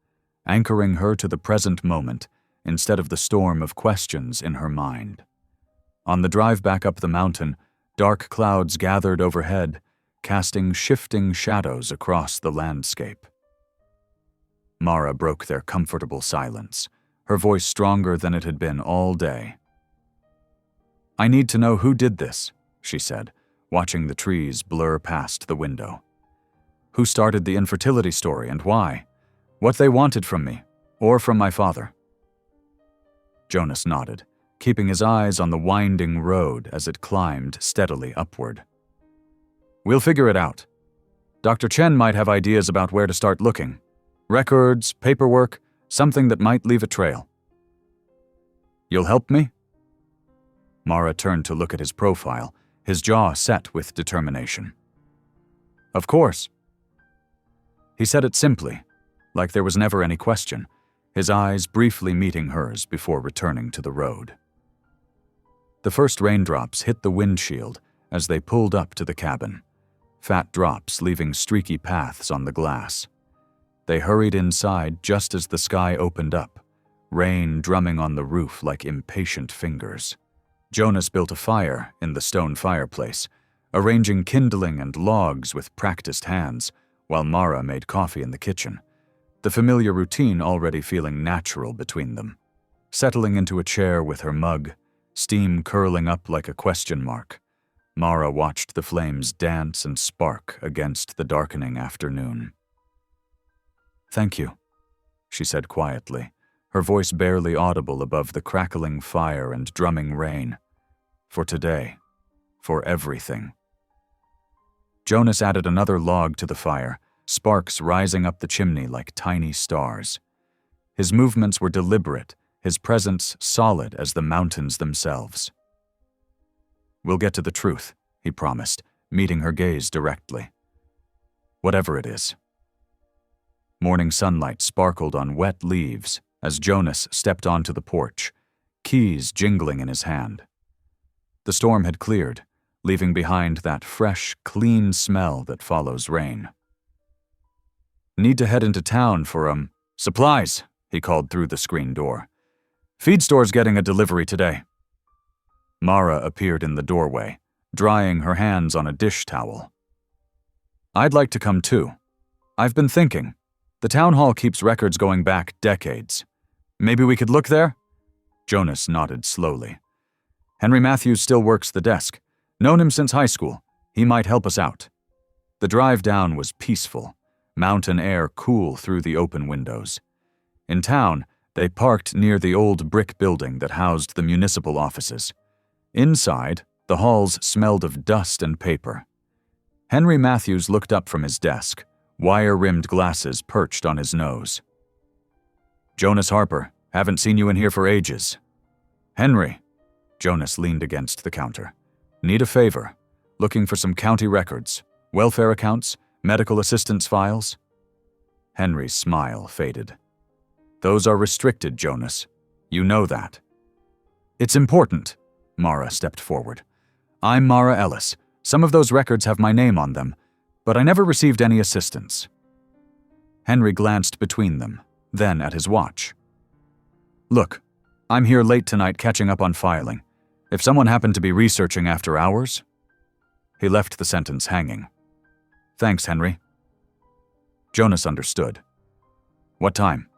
S1: anchoring her to the present moment instead of the storm of questions in her mind. On the drive back up the mountain, dark clouds gathered overhead, casting shifting shadows across the landscape. Mara broke their comfortable silence, her voice stronger than it had been all day. "I need to know who did this," she said, watching the trees blur past the window. "Who started the infertility story and why? What they wanted from me, or from my father." Jonas nodded, keeping his eyes on the winding road as it climbed steadily upward. "We'll figure it out. Dr. Chen might have ideas about where to start looking. Records, paperwork, something that might leave a trail." "You'll help me?" Mara turned to look at his profile, his jaw set with determination. "Of course." He said it simply, like there was never any question, his eyes briefly meeting hers before returning to the road. The first raindrops hit the windshield as they pulled up to the cabin, fat drops leaving streaky paths on the glass. They hurried inside just as the sky opened up, rain drumming on the roof like impatient fingers. Jonas built a fire in the stone fireplace, arranging kindling and logs with practiced hands, while Mara made coffee in the kitchen, the familiar routine already feeling natural between them. Settling into a chair with her mug, steam curling up like a question mark, Mara watched the flames dance and spark against the darkening afternoon. "Thank you," she said quietly, her voice barely audible above the crackling fire and drumming rain. "For today. For everything." Jonas added another log to the fire, sparks rising up the chimney like tiny stars. His movements were deliberate, his presence solid as the mountains themselves. "We'll get to the truth," he promised, meeting her gaze directly. "Whatever it is." Morning sunlight sparkled on wet leaves as Jonas stepped onto the porch, keys jingling in his hand. The storm had cleared, leaving behind that fresh, clean smell that follows rain. "Need to head into town for, supplies," he called through the screen door. "Feed store's getting a delivery today." Mara appeared in the doorway, drying her hands on a dish towel. "I'd like to come too. I've been thinking. The town hall keeps records going back decades. Maybe we could look there?" Jonas nodded slowly. "Henry Matthews still works the desk. Known him since high school. He might help us out." The drive down was peaceful, mountain air cool through the open windows. In town, they parked near the old brick building that housed the municipal offices. Inside, the halls smelled of dust and paper. Henry Matthews looked up from his desk, wire-rimmed glasses perched on his nose. "Jonas Harper, haven't seen you in here for ages." "Henry." Jonas leaned against the counter. "Need a favor. Looking for some county records, welfare accounts, medical assistance files." Henry's smile faded. "Those are restricted, Jonas. You know that." "It's important." Mara stepped forward. "I'm Mara Ellis. Some of those records have my name on them, but I never received any assistance." Henry glanced between them, then at his watch. "Look, I'm here late tonight catching up on filing. If someone happened to be researching after hours..." He left the sentence hanging. "Thanks, Henry." Jonas understood. "What time?"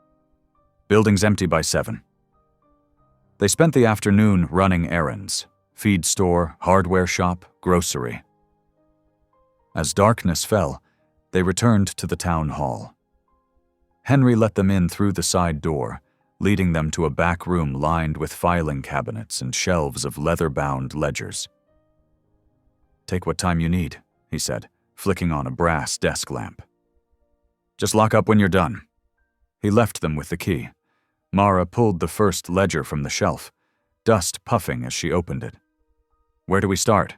S1: "Building's empty by 7. They spent the afternoon running errands: feed store, hardware shop, grocery. As darkness fell, they returned to the town hall. Henry let them in through the side door, leading them to a back room lined with filing cabinets and shelves of leather-bound ledgers. "Take what time you need," he said, flicking on a brass desk lamp. "Just lock up when you're done." He left them with the key. Mara pulled the first ledger from the shelf, dust puffing as she opened it. "Where do we start?"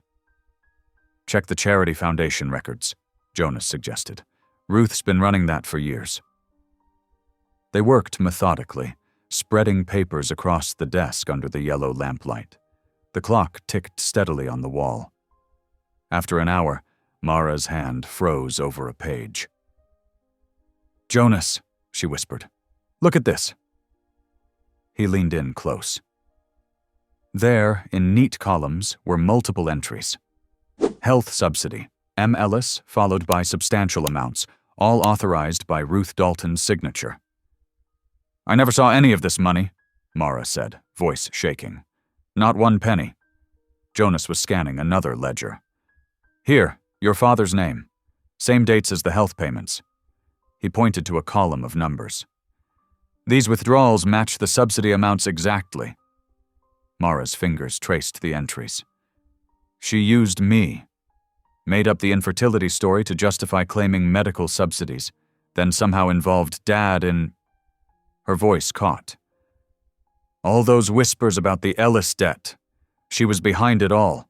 S1: "Check the Charity Foundation records," Jonas suggested. "Ruth's been running that for years." They worked methodically, spreading papers across the desk under the yellow lamplight. The clock ticked steadily on the wall. After an hour, Mara's hand froze over a page. "Jonas," she whispered, "look at this." He leaned in close. There, in neat columns, were multiple entries. Health subsidy, M. Ellis, followed by substantial amounts, all authorized by Ruth Dalton's signature. "I never saw any of this money," Mara said, voice shaking. "Not one penny." Jonas was scanning another ledger. "Here, your father's name. Same dates as the health payments." He pointed to a column of numbers. "These withdrawals match the subsidy amounts exactly." Mara's fingers traced the entries. "She used me. Made up the infertility story to justify claiming medical subsidies, then somehow involved Dad in..." Her voice caught. "All those whispers about the Ellis debt. She was behind it all."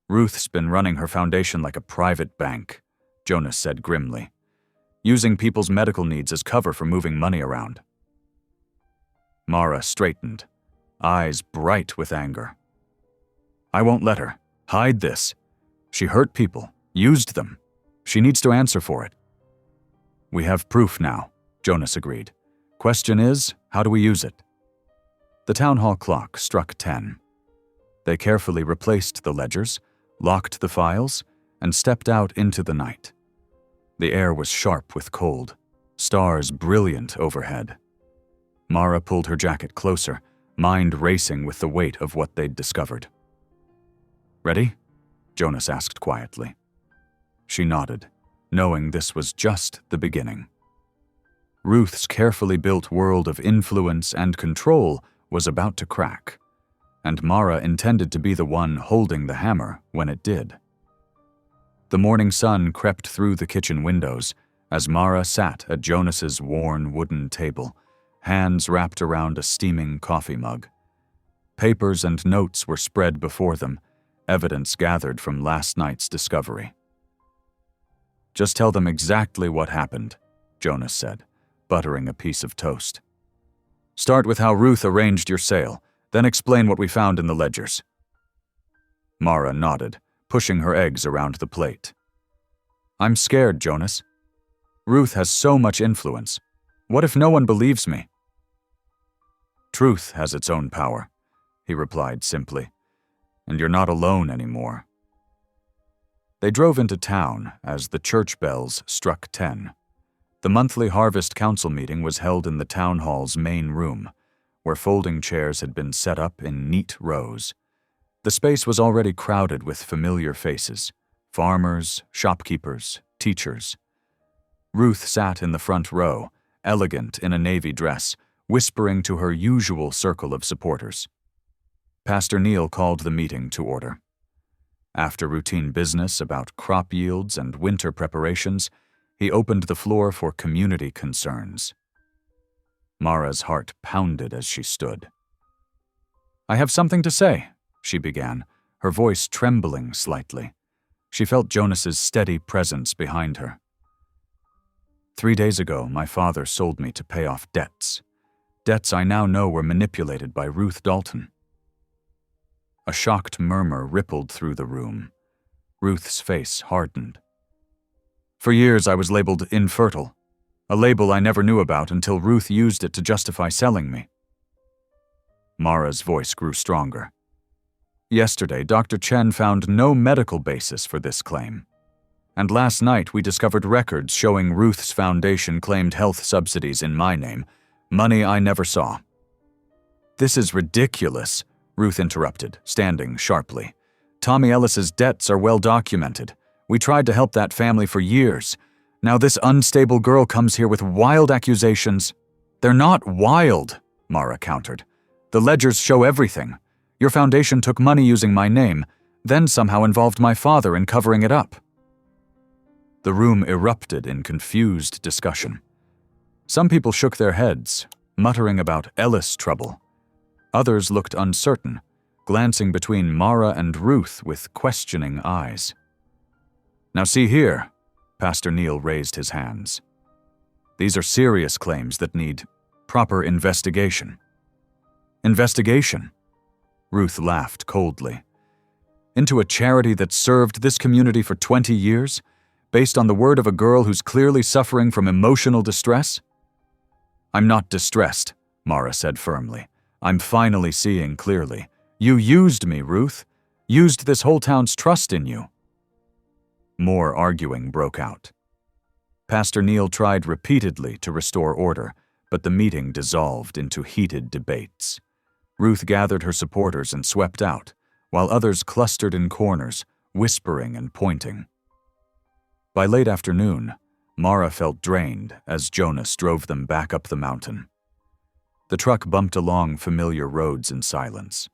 S1: "Ruth's been running her foundation like a private bank," Jonas said grimly, "using people's medical needs as cover for moving money around." Mara straightened, eyes bright with anger. "I won't let her. Hide this. She hurt people, used them. She needs to answer for it." "We have proof now," Jonas agreed. "Question is, how do we use it?" The town hall clock struck 10. They carefully replaced the ledgers, locked the files, and stepped out into the night. The air was sharp with cold, stars brilliant overhead. Mara pulled her jacket closer, mind racing with the weight of what they'd discovered. "Ready?" Jonas asked quietly. She nodded, knowing this was just the beginning. Ruth's carefully built world of influence and control was about to crack, and Mara intended to be the one holding the hammer when it did. The morning sun crept through the kitchen windows as Mara sat at Jonas's worn wooden table, hands wrapped around a steaming coffee mug. Papers and notes were spread before them, evidence gathered from last night's discovery. "Just tell them exactly what happened," Jonas said, buttering a piece of toast. "Start with how Ruth arranged your sale, then explain what we found in the ledgers." Mara nodded, pushing her eggs around the plate. "I'm scared, Jonas. Ruth has so much influence. What if no one believes me?" "Truth has its own power," he replied simply. "And you're not alone anymore." They drove into town as the church bells struck 10. The monthly Harvest Council meeting was held in the town hall's main room, where folding chairs had been set up in neat rows. The space was already crowded with familiar faces: farmers, shopkeepers, teachers. Ruth sat in the front row, elegant in a navy dress, whispering to her usual circle of supporters. Pastor Neil called the meeting to order. After routine business about crop yields and winter preparations, he opened the floor for community concerns. Mara's heart pounded as she stood. "I have something to say," she began, her voice trembling slightly. She felt Jonas's steady presence behind her. 3 days ago, my father sold me to pay off debts. Debts I now know were manipulated by Ruth Dalton. A shocked murmur rippled through the room. Ruth's face hardened. "For years I was labeled infertile, a label I never knew about until Ruth used it to justify selling me." Mara's voice grew stronger. "Yesterday, Dr. Chen found no medical basis for this claim. And last night we discovered records showing Ruth's foundation claimed health subsidies in my name, money I never saw." "This is ridiculous," Ruth interrupted, standing sharply. "Tommy Ellis's debts are well documented. We tried to help that family for years. Now this unstable girl comes here with wild accusations." They're not wild, Mara countered. The ledgers show everything. Your foundation took money using my name, then somehow involved my father in covering it up. The room erupted in confused discussion. Some people shook their heads, muttering about Ellis trouble. Others looked uncertain, glancing between Mara and Ruth with questioning eyes. Now see here, Pastor Neil raised his hands. These are serious claims that need proper investigation. Investigation? Ruth laughed coldly. Into a charity that served this community for 20 years, based on the word of a girl who's clearly suffering from emotional distress? I'm not distressed, Mara said firmly. I'm finally seeing clearly. You used me, Ruth. Used this whole town's trust in you. More arguing broke out. Pastor Neil tried repeatedly to restore order, but the meeting dissolved into heated debates. Ruth gathered her supporters and swept out, while others clustered in corners, whispering and pointing. By late afternoon, Mara felt drained as Jonas drove them back up the mountain. The truck bumped along familiar roads in silence.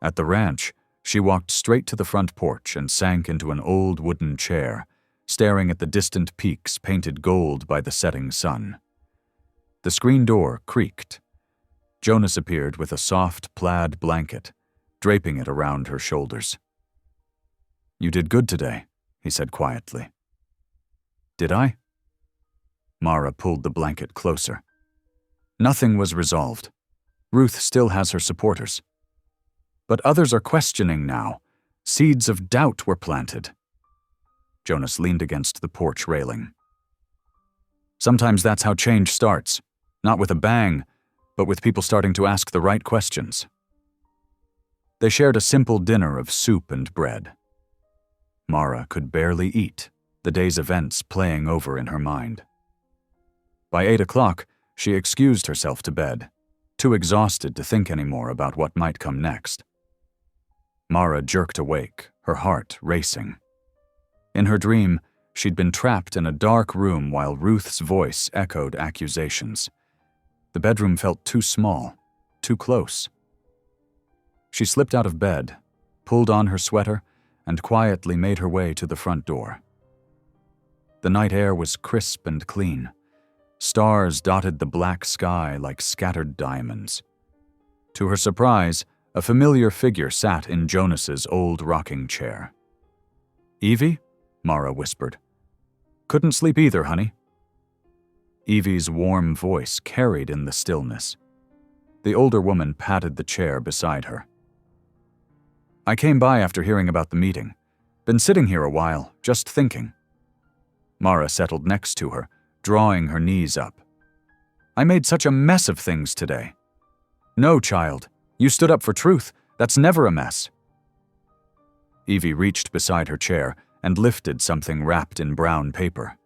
S1: At the ranch, she walked straight to the front porch and sank into an old wooden chair, staring at the distant peaks painted gold by the setting sun. The screen door creaked. Jonas appeared with a soft plaid blanket, draping it around her shoulders. You did good today, he said quietly. Did I? Mara pulled the blanket closer. Nothing was resolved. Ruth still has her supporters. But others are questioning now. Seeds of doubt were planted. Jonas leaned against the porch railing. Sometimes that's how change starts. Not with a bang, but with people starting to ask the right questions. They shared a simple dinner of soup and bread. Mara could barely eat, the day's events playing over in her mind. By 8 o'clock, she excused herself to bed, too exhausted to think anymore about what might come next. Mara jerked awake, her heart racing. In her dream, she'd been trapped in a dark room while Ruth's voice echoed accusations. The bedroom felt too small, too close. She slipped out of bed, pulled on her sweater, and quietly made her way to the front door. The night air was crisp and clean. Stars dotted the black sky like scattered diamonds. To her surprise, a familiar figure sat in Jonas's old rocking chair. Evie? Mara whispered. Couldn't sleep either, honey. Evie's warm voice carried in the stillness. The older woman patted the chair beside her. I came by after hearing about the meeting. Been sitting here a while, just thinking. Mara settled next to her, drawing her knees up. I made such a mess of things today. No, child. You stood up for truth. That's never a mess. Evie reached beside her chair and lifted something wrapped in brown paper.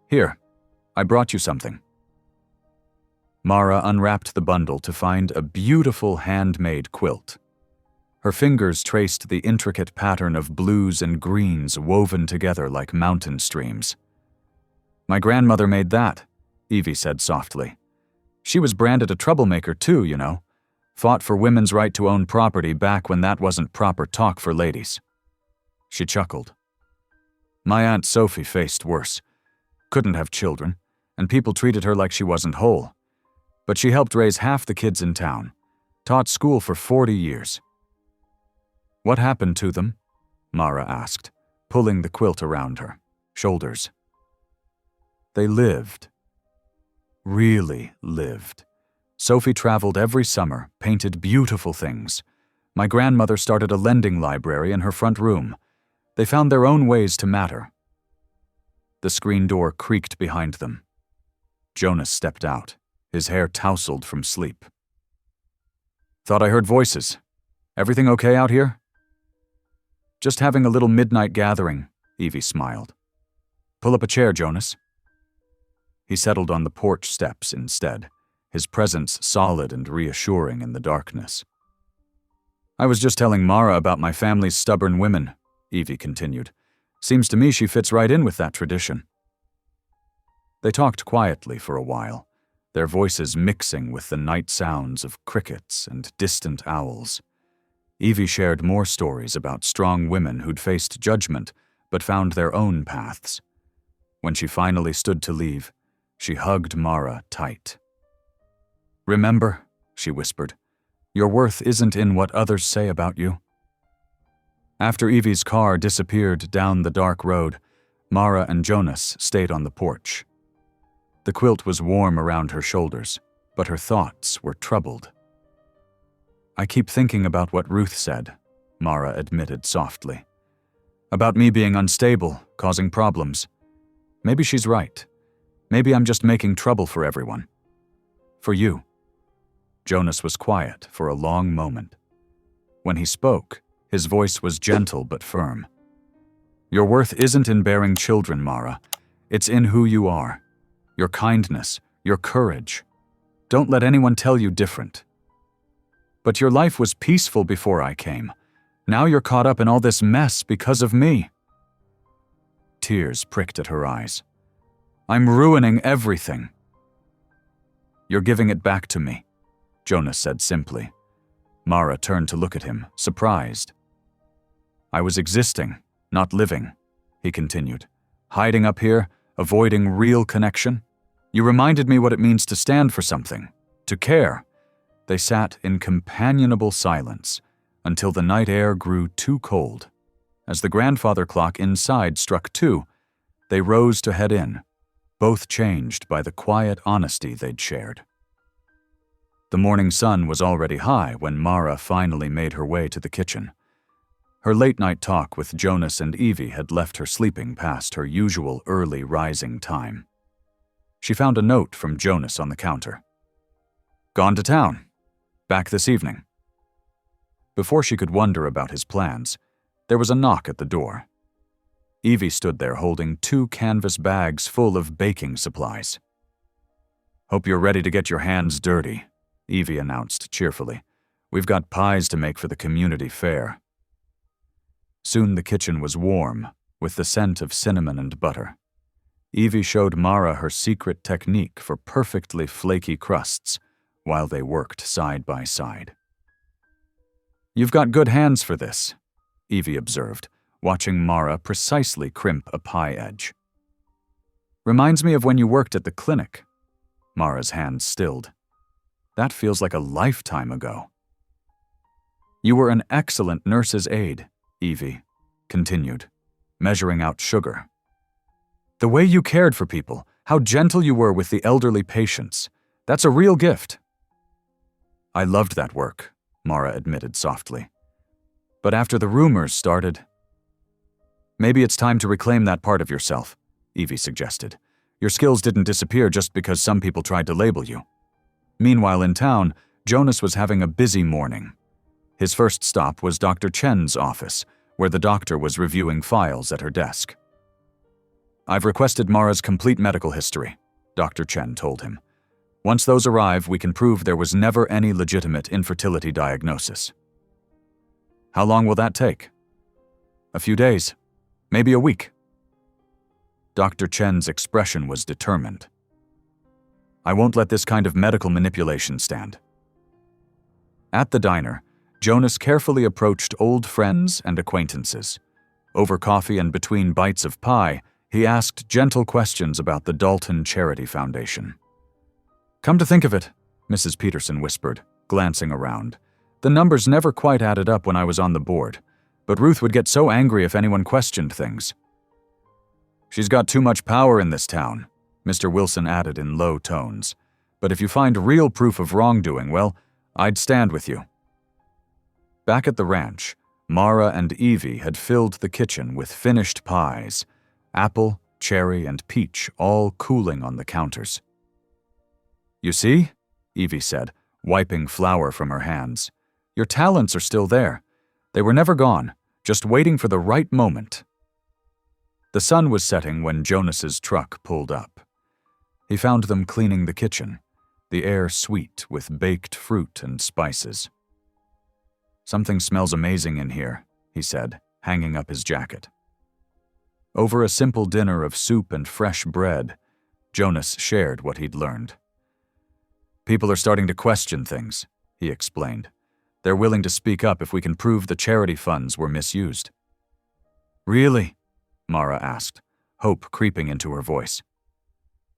S1: Here, I brought you something. Mara unwrapped the bundle to find a beautiful handmade quilt. Her fingers traced the intricate pattern of blues and greens woven together like mountain streams. My grandmother made that, Evie said softly. She was branded a troublemaker too, you know. Fought for women's right to own property back when that wasn't proper talk for ladies. She chuckled. My Aunt Sophie faced worse. Couldn't have children, and people treated her like she wasn't whole. But she helped raise half the kids in town. Taught school for 40 years. What happened to them? Mara asked, pulling the quilt around her shoulders. They lived. Really lived. Sophie traveled every summer, painted beautiful things. My grandmother started a lending library in her front room. They found their own ways to matter. The screen door creaked behind them. Jonas stepped out, his hair tousled from sleep. Thought I heard voices. Everything okay out here? Just having a little midnight gathering, Evie smiled. Pull up a chair, Jonas. He settled on the porch steps instead, his presence solid and reassuring in the darkness. I was just telling Mara about my family's stubborn women, Evie continued. Seems to me she fits right in with that tradition. They talked quietly for a while, their voices mixing with the night sounds of crickets and distant owls. Evie shared more stories about strong women who'd faced judgment but found their own paths. When she finally stood to leave, she hugged Mara tight. "Remember," she whispered, "your worth isn't in what others say about you." After Evie's car disappeared down the dark road, Mara and Jonas stayed on the porch. The quilt was warm around her shoulders, but her thoughts were troubled. "I keep thinking about what Ruth said," Mara admitted softly. "About me being unstable, causing problems. Maybe she's right. Maybe I'm just making trouble for everyone. For you." Jonas was quiet for a long moment. When he spoke, his voice was gentle but firm. "Your worth isn't in bearing children, Mara. It's in who you are. Your kindness, your courage. Don't let anyone tell you different. But your life was peaceful before I came. Now you're caught up in all this mess because of me." Tears pricked at her eyes. "I'm ruining everything." "You're giving it back to me," Jonas said simply. Mara turned to look at him, surprised. "I was existing, not living," he continued. "Hiding up here, avoiding real connection. You reminded me what it means to stand for something, to care." They sat in companionable silence until the night air grew too cold. As the grandfather clock inside struck 2, they rose to head in, both changed by the quiet honesty they'd shared. The morning sun was already high when Mara finally made her way to the kitchen. Her late-night talk with Jonas and Evie had left her sleeping past her usual early rising time. She found a note from Jonas on the counter. "Gone to town. Back this evening." Before she could wonder about his plans, there was a knock at the door. Evie stood there holding 2 canvas bags full of baking supplies. "Hope you're ready to get your hands dirty," Evie announced cheerfully. "We've got pies to make for the community fair." Soon the kitchen was warm, with the scent of cinnamon and butter. Evie showed Mara her secret technique for perfectly flaky crusts while they worked side by side. "You've got good hands for this," Evie observed, watching Mara precisely crimp a pie edge. "Reminds me of when you worked at the clinic." Mara's hands stilled. "That feels like a lifetime ago." "You were an excellent nurse's aide," Evie continued, measuring out sugar. "The way you cared for people, how gentle you were with the elderly patients, that's a real gift." "I loved that work," Mara admitted softly. "But after the rumors started..." "Maybe it's time to reclaim that part of yourself," Evie suggested. "Your skills didn't disappear just because some people tried to label you." Meanwhile in town, Jonas was having a busy morning. His first stop was Dr. Chen's office, where the doctor was reviewing files at her desk. "I've requested Mara's complete medical history," Dr. Chen told him. "Once those arrive, we can prove there was never any legitimate infertility diagnosis." "How long will that take?" "A few days. Maybe a week." Dr. Chen's expression was determined. "I won't let this kind of medical manipulation stand." At the diner, Jonas carefully approached old friends and acquaintances. Over coffee and between bites of pie, he asked gentle questions about the Dalton Charity Foundation. "Come to think of it," Mrs. Peterson whispered, glancing around, "the numbers never quite added up when I was on the board, but Ruth would get so angry if anyone questioned things." "She's got too much power in this town," Mr. Wilson added in low tones. "But if you find real proof of wrongdoing, well, I'd stand with you." Back at the ranch, Mara and Evie had filled the kitchen with finished pies, apple, cherry, and peach all cooling on the counters. "You see?" Evie said, wiping flour from her hands. "Your talents are still there. They were never gone, just waiting for the right moment." The sun was setting when Jonas's truck pulled up. He found them cleaning the kitchen, the air sweet with baked fruit and spices. "Something smells amazing in here," he said, hanging up his jacket. Over a simple dinner of soup and fresh bread, Jonas shared what he'd learned. People are starting to question things, he explained. They're willing to speak up if we can prove the charity funds were misused. Really? Mara asked, hope creeping into her voice.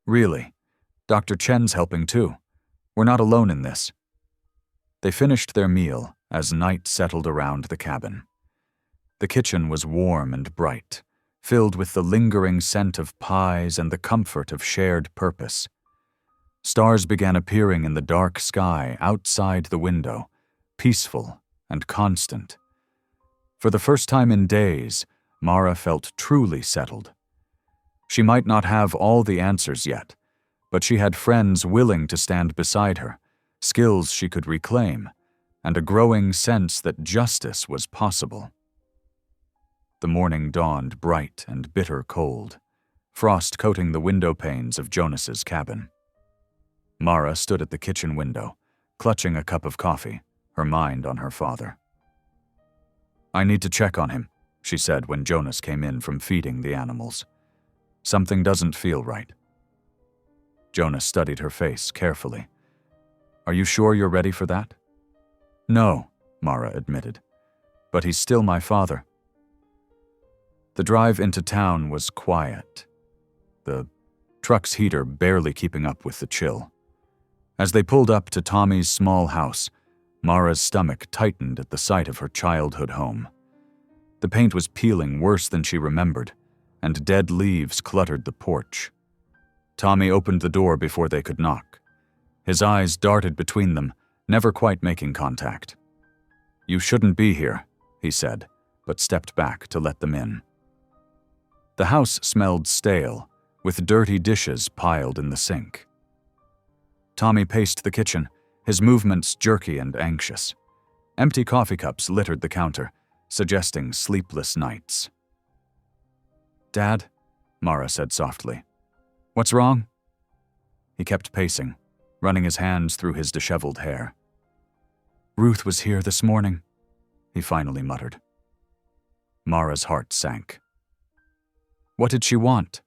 S1: Really. Dr. Chen's helping too. We're not alone in this. They finished their meal as night settled around the cabin. The kitchen was warm and bright, filled with the lingering scent of pies and the comfort of shared purpose. Stars began appearing in the dark sky outside the window, peaceful and constant. For the first time in days, Mara felt truly settled. She might not have all the answers yet, but she had friends willing to stand beside her, skills she could reclaim, and a growing sense that justice was possible. The morning dawned bright and bitter cold, frost coating the window panes of Jonas's cabin. Mara stood at the kitchen window, clutching a cup of coffee, her mind on her father. I need to check on him, she said when Jonas came in from feeding the animals. Something doesn't feel right. Jonas studied her face carefully. Are you sure you're ready for that? No, Mara admitted, but he's still my father. The drive into town was quiet, the truck's heater barely keeping up with the chill. As they pulled up to Tommy's small house, Mara's stomach tightened at the sight of her childhood home. The paint was peeling worse than she remembered, and dead leaves cluttered the porch. Tommy opened the door before they could knock. His eyes darted between them, never quite making contact. You shouldn't be here, he said, but stepped back to let them in. The house smelled stale, with dirty dishes piled in the sink. Tommy paced the kitchen, his movements jerky and anxious. Empty coffee cups littered the counter, suggesting sleepless nights. Dad, Mara said softly. What's wrong? He kept pacing, running his hands through his disheveled hair. Ruth was here this morning, he finally muttered. Mara's heart sank. What did she want?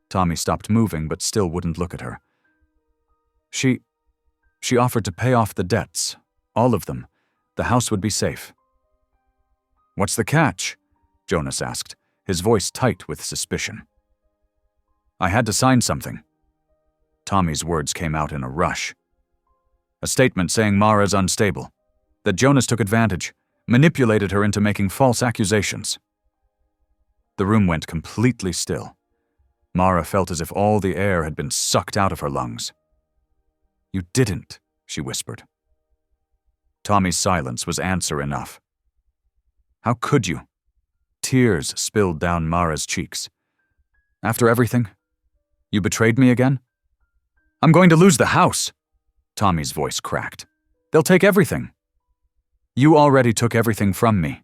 S1: Tommy stopped moving but still wouldn't look at her. She offered to pay off the debts, all of them. The house would be safe. What's the catch? Jonas asked, his voice tight with suspicion. I had to sign something. Tommy's words came out in a rush. A statement saying Mara's unstable, that Jonas took advantage, manipulated her into making false accusations. The room went completely still. Mara felt as if all the air had been sucked out of her lungs. You didn't, she whispered. Tommy's silence was answer enough. How could you? Tears spilled down Mara's cheeks. After everything, you betrayed me again? I'm going to lose the house, Tommy's voice cracked. They'll take everything. You already took everything from me.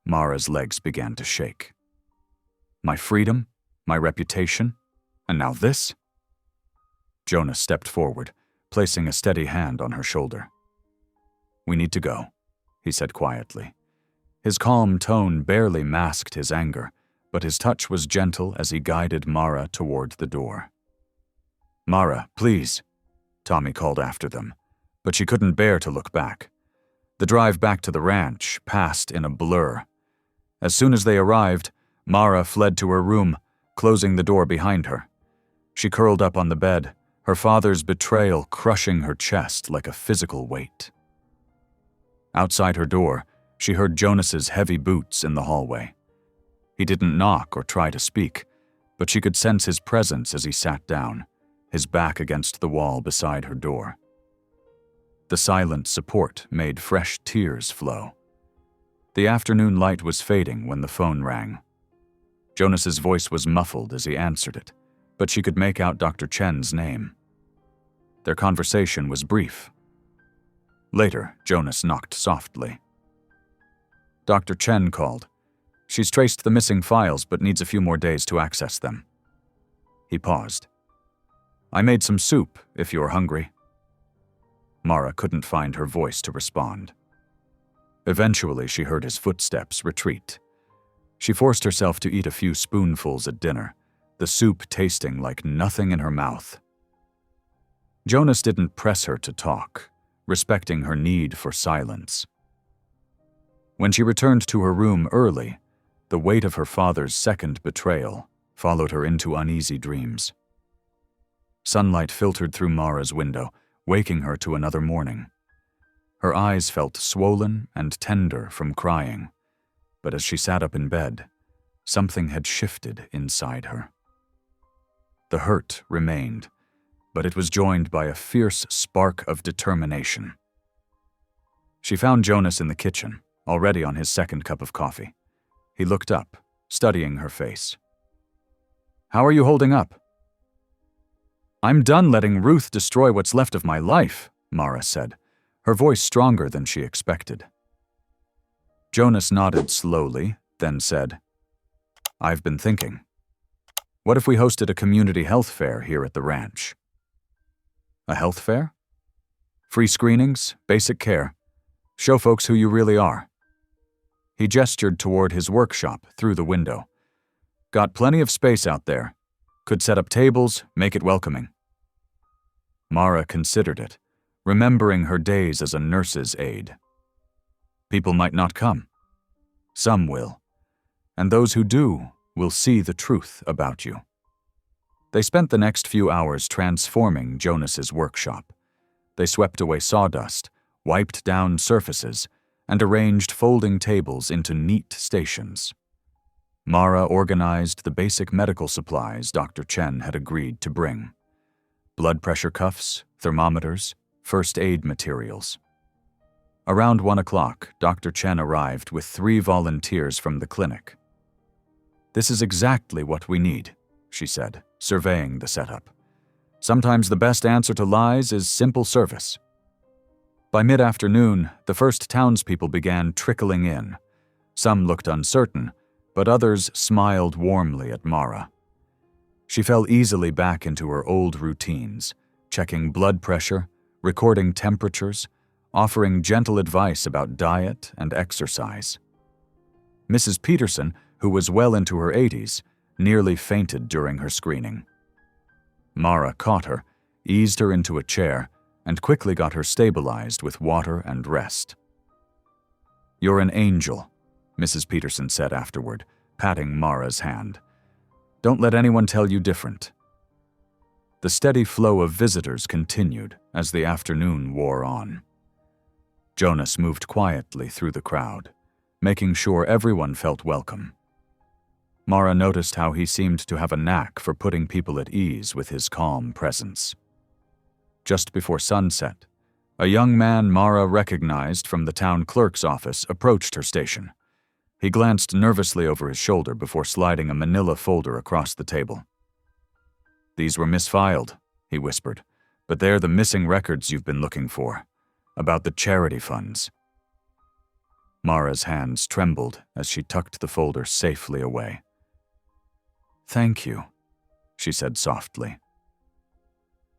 S1: Mara's legs began to shake. My freedom, my reputation, and now this? Jonas stepped forward, placing a steady hand on her shoulder. We need to go, he said quietly. His calm tone barely masked his anger, but his touch was gentle as he guided Mara toward the door. Mara, please, Tommy called after them, but she couldn't bear to look back. The drive back to the ranch passed in a blur. As soon as they arrived, Mara fled to her room, closing the door behind her. She curled up on the bed, her father's betrayal crushing her chest like a physical weight. Outside her door, she heard Jonas's heavy boots in the hallway. He didn't knock or try to speak, but she could sense his presence as he sat down, his back against the wall beside her door. The silent support made fresh tears flow. The afternoon light was fading when the phone rang. Jonas's voice was muffled as he answered it, but she could make out Dr. Chen's name. Their conversation was brief. Later, Jonas knocked softly. Dr. Chen called. She's traced the missing files but needs a few more days to access them. He paused. I made some soup, if you're hungry. Mara couldn't find her voice to respond. Eventually, she heard his footsteps retreat. She forced herself to eat a few spoonfuls at dinner, the soup tasting like nothing in her mouth. Jonas didn't press her to talk, respecting her need for silence. When she returned to her room early, the weight of her father's second betrayal followed her into uneasy dreams. Sunlight filtered through Mara's window, waking her to another morning. Her eyes felt swollen and tender from crying, but as she sat up in bed, something had shifted inside her. The hurt remained, but it was joined by a fierce spark of determination. She found Jonas in the kitchen, already on his second cup of coffee. He looked up, studying her face. "How are you holding up?" "I'm done letting Ruth destroy what's left of my life," Mara said, her voice stronger than she expected. Jonas nodded slowly, then said, "I've been thinking. What if we hosted a community health fair here at the ranch?" "A health fair?" "Free screenings, basic care. Show folks who you really are." He gestured toward his workshop through the window. "Got plenty of space out there. Could set up tables, make it welcoming." Mara considered it, remembering her days as a nurse's aide. People might not come. Some will. And those who do will see the truth about you. They spent the next few hours transforming Jonas's workshop. They swept away sawdust, wiped down surfaces, and arranged folding tables into neat stations. Mara organized the basic medical supplies Dr. Chen had agreed to bring: blood pressure cuffs, thermometers, first aid materials. Around 1 o'clock, Dr. Chen arrived with 3 volunteers from the clinic. "This is exactly what we need," she said, surveying the setup. "Sometimes the best answer to lies is simple service." By mid-afternoon, the first townspeople began trickling in. Some looked uncertain, but others smiled warmly at Mara. She fell easily back into her old routines, checking blood pressure, recording temperatures, offering gentle advice about diet and exercise. Mrs. Peterson, who was well into her 80s, nearly fainted during her screening. Mara caught her, eased her into a chair, and quickly got her stabilized with water and rest. "You're an angel," Mrs. Peterson said afterward, patting Mara's hand. "Don't let anyone tell you different." The steady flow of visitors continued as the afternoon wore on. Jonas moved quietly through the crowd, making sure everyone felt welcome. Mara noticed how he seemed to have a knack for putting people at ease with his calm presence. Just before sunset, a young man Mara recognized from the town clerk's office approached her station. He glanced nervously over his shoulder before sliding a manila folder across the table. "These were misfiled," he whispered, "but they're the missing records you've been looking for, about the charity funds." Mara's hands trembled as she tucked the folder safely away. "Thank you," she said softly.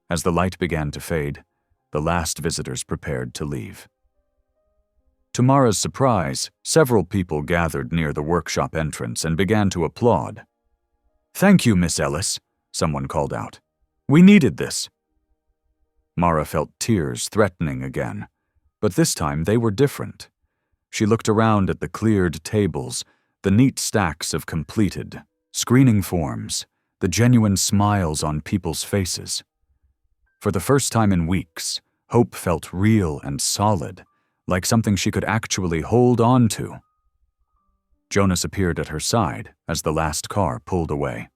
S1: As the light began to fade, the last visitors prepared to leave. To Mara's surprise, several people gathered near the workshop entrance and began to applaud. "Thank you, Miss Ellis," someone called out. "We needed this." Mara felt tears threatening again, but this time they were different. She looked around at the cleared tables, the neat stacks of completed screening forms, the genuine smiles on people's faces. For the first time in weeks, hope felt real and solid, like something she could actually hold on to. Jonas appeared at her side as the last car pulled away.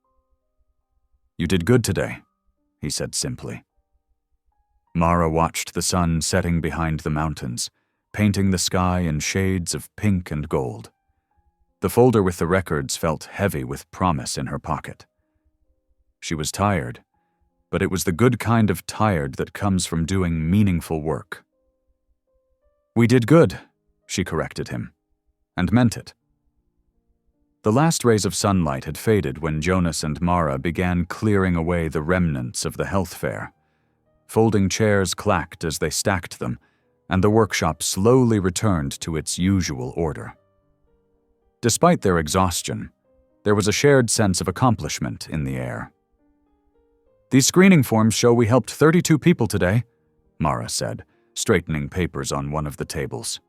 S1: "You did good today," he said simply. Mara watched the sun setting behind the mountains, painting the sky in shades of pink and gold. The folder with the records felt heavy with promise in her pocket. She was tired, but it was the good kind of tired that comes from doing meaningful work. "We did good," she corrected him, and meant it. The last rays of sunlight had faded when Jonas and Mara began clearing away the remnants of the health fair. Folding chairs clacked as they stacked them, and the workshop slowly returned to its usual order. Despite their exhaustion, there was a shared sense of accomplishment in the air. These screening forms show we helped 32 people today, Mara said, straightening papers on one of the tables.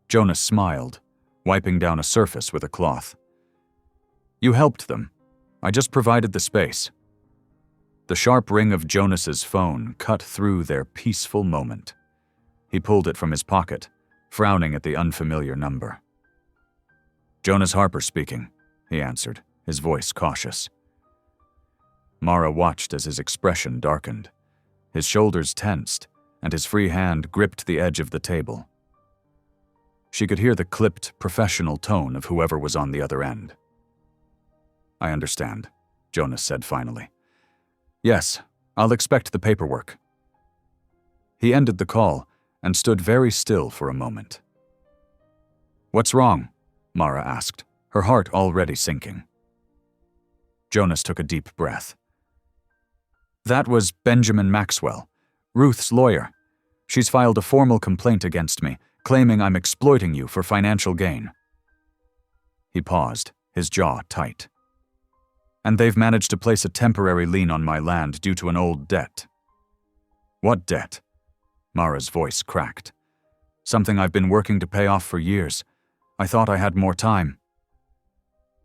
S1: Jonas smiled, wiping down a surface with a cloth. You helped them. I just provided the space. The sharp ring of Jonas's phone cut through their peaceful moment. He pulled it from his pocket, frowning at the unfamiliar number. Jonas Harper speaking, he answered, his voice cautious. Mara watched as his expression darkened. His shoulders tensed, and his free hand gripped the edge of the table. She could hear the clipped, professional tone of whoever was on the other end. I understand, Jonas said finally. Yes, I'll expect the paperwork. He ended the call and stood very still for a moment. What's wrong? Mara asked, her heart already sinking. Jonas took a deep breath. That was Benjamin Maxwell, Ruth's lawyer. She's filed a formal complaint against me, claiming I'm exploiting you for financial gain. He paused, his jaw tight. And they've managed to place a temporary lien on my land due to an old debt. What debt? Mara's voice cracked. Something I've been working to pay off for years. I thought I had more time.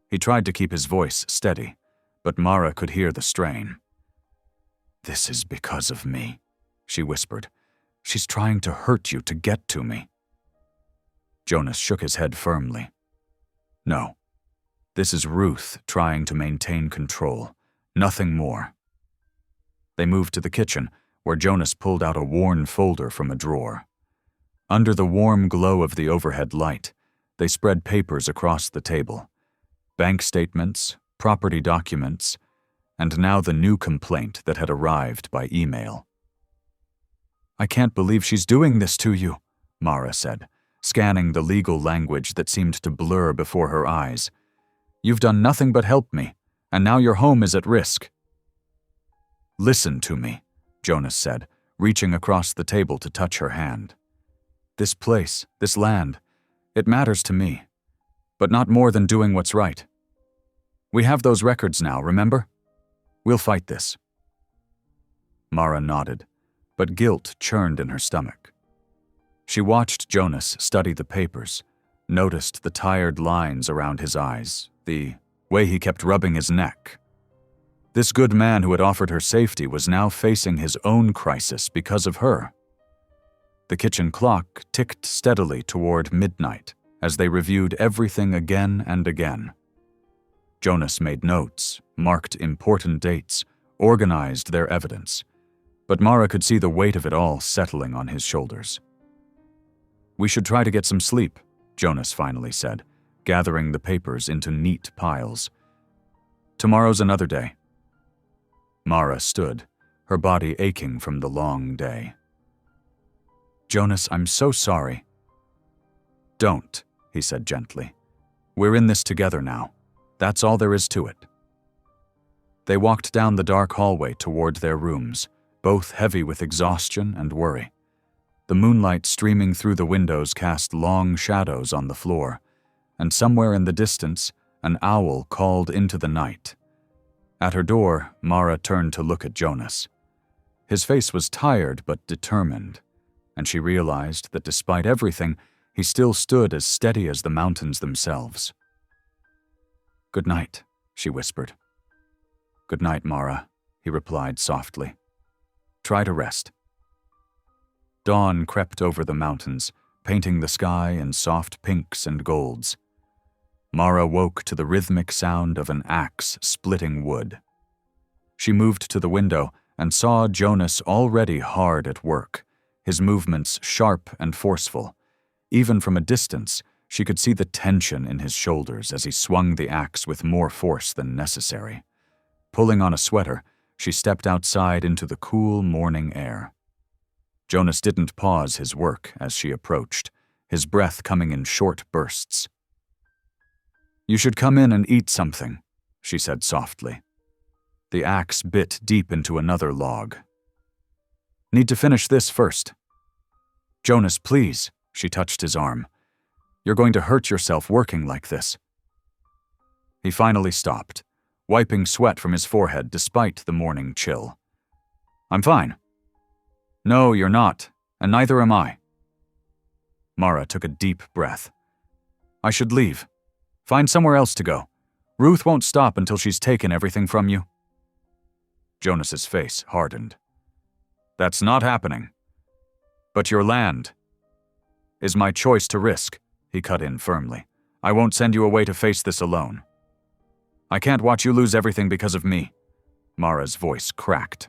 S1: He tried to keep his voice steady, but Mara could hear the strain. This is because of me, she whispered. She's trying to hurt you to get to me. Jonas shook his head firmly. No. This is Ruth trying to maintain control, nothing more. They moved to the kitchen, where Jonas pulled out a worn folder from a drawer. Under the warm glow of the overhead light, they spread papers across the table. Bank statements, property documents, and now the new complaint that had arrived by email. I can't believe she's doing this to you, Mara said, scanning the legal language that seemed to blur before her eyes. You've done nothing but help me, and now your home is at risk. Listen to me, Jonas said, reaching across the table to touch her hand. This place, this land, it matters to me, but not more than doing what's right. We have those records now, remember? We'll fight this. Mara nodded, but guilt churned in her stomach. She watched Jonas study the papers, noticed the tired lines around his eyes, the way he kept rubbing his neck. This good man who had offered her safety was now facing his own crisis because of her. The kitchen clock ticked steadily toward midnight as they reviewed everything again and again. Jonas made notes, marked important dates, organized their evidence, but Mara could see the weight of it all settling on his shoulders. We should try to get some sleep, Jonas finally said, gathering the papers into neat piles. Tomorrow's another day. Mara stood, her body aching from the long day. Jonas, I'm so sorry. Don't, he said gently. We're in this together now. That's all there is to it. They walked down the dark hallway toward their rooms, both heavy with exhaustion and worry. The moonlight streaming through the windows cast long shadows on the floor, and somewhere in the distance, an owl called into the night. At her door, Mara turned to look at Jonas. His face was tired but determined, and she realized that despite everything, he still stood as steady as the mountains themselves. Good night, she whispered. Good night, Mara, he replied softly. Try to rest. Dawn crept over the mountains, painting the sky in soft pinks and golds. Mara woke to the rhythmic sound of an axe splitting wood. She moved to the window and saw Jonas already hard at work, his movements sharp and forceful. Even from a distance, she could see the tension in his shoulders as he swung the axe with more force than necessary. Pulling on a sweater, she stepped outside into the cool morning air. Jonas didn't pause his work as she approached, his breath coming in short bursts. You should come in and eat something, she said softly. The axe bit deep into another log. Need to finish this first. Jonas, please, she touched his arm. You're going to hurt yourself working like this. He finally stopped, wiping sweat from his forehead despite the morning chill. "I'm fine." "No, you're not, and neither am I." Mara took a deep breath. "I should leave. Find somewhere else to go. Ruth won't stop until she's taken everything from you." Jonas's face hardened. "That's not happening. But your land is my choice to risk," he cut in firmly. "I won't send you away to face this alone. I can't watch you lose everything because of me." Mara's voice cracked.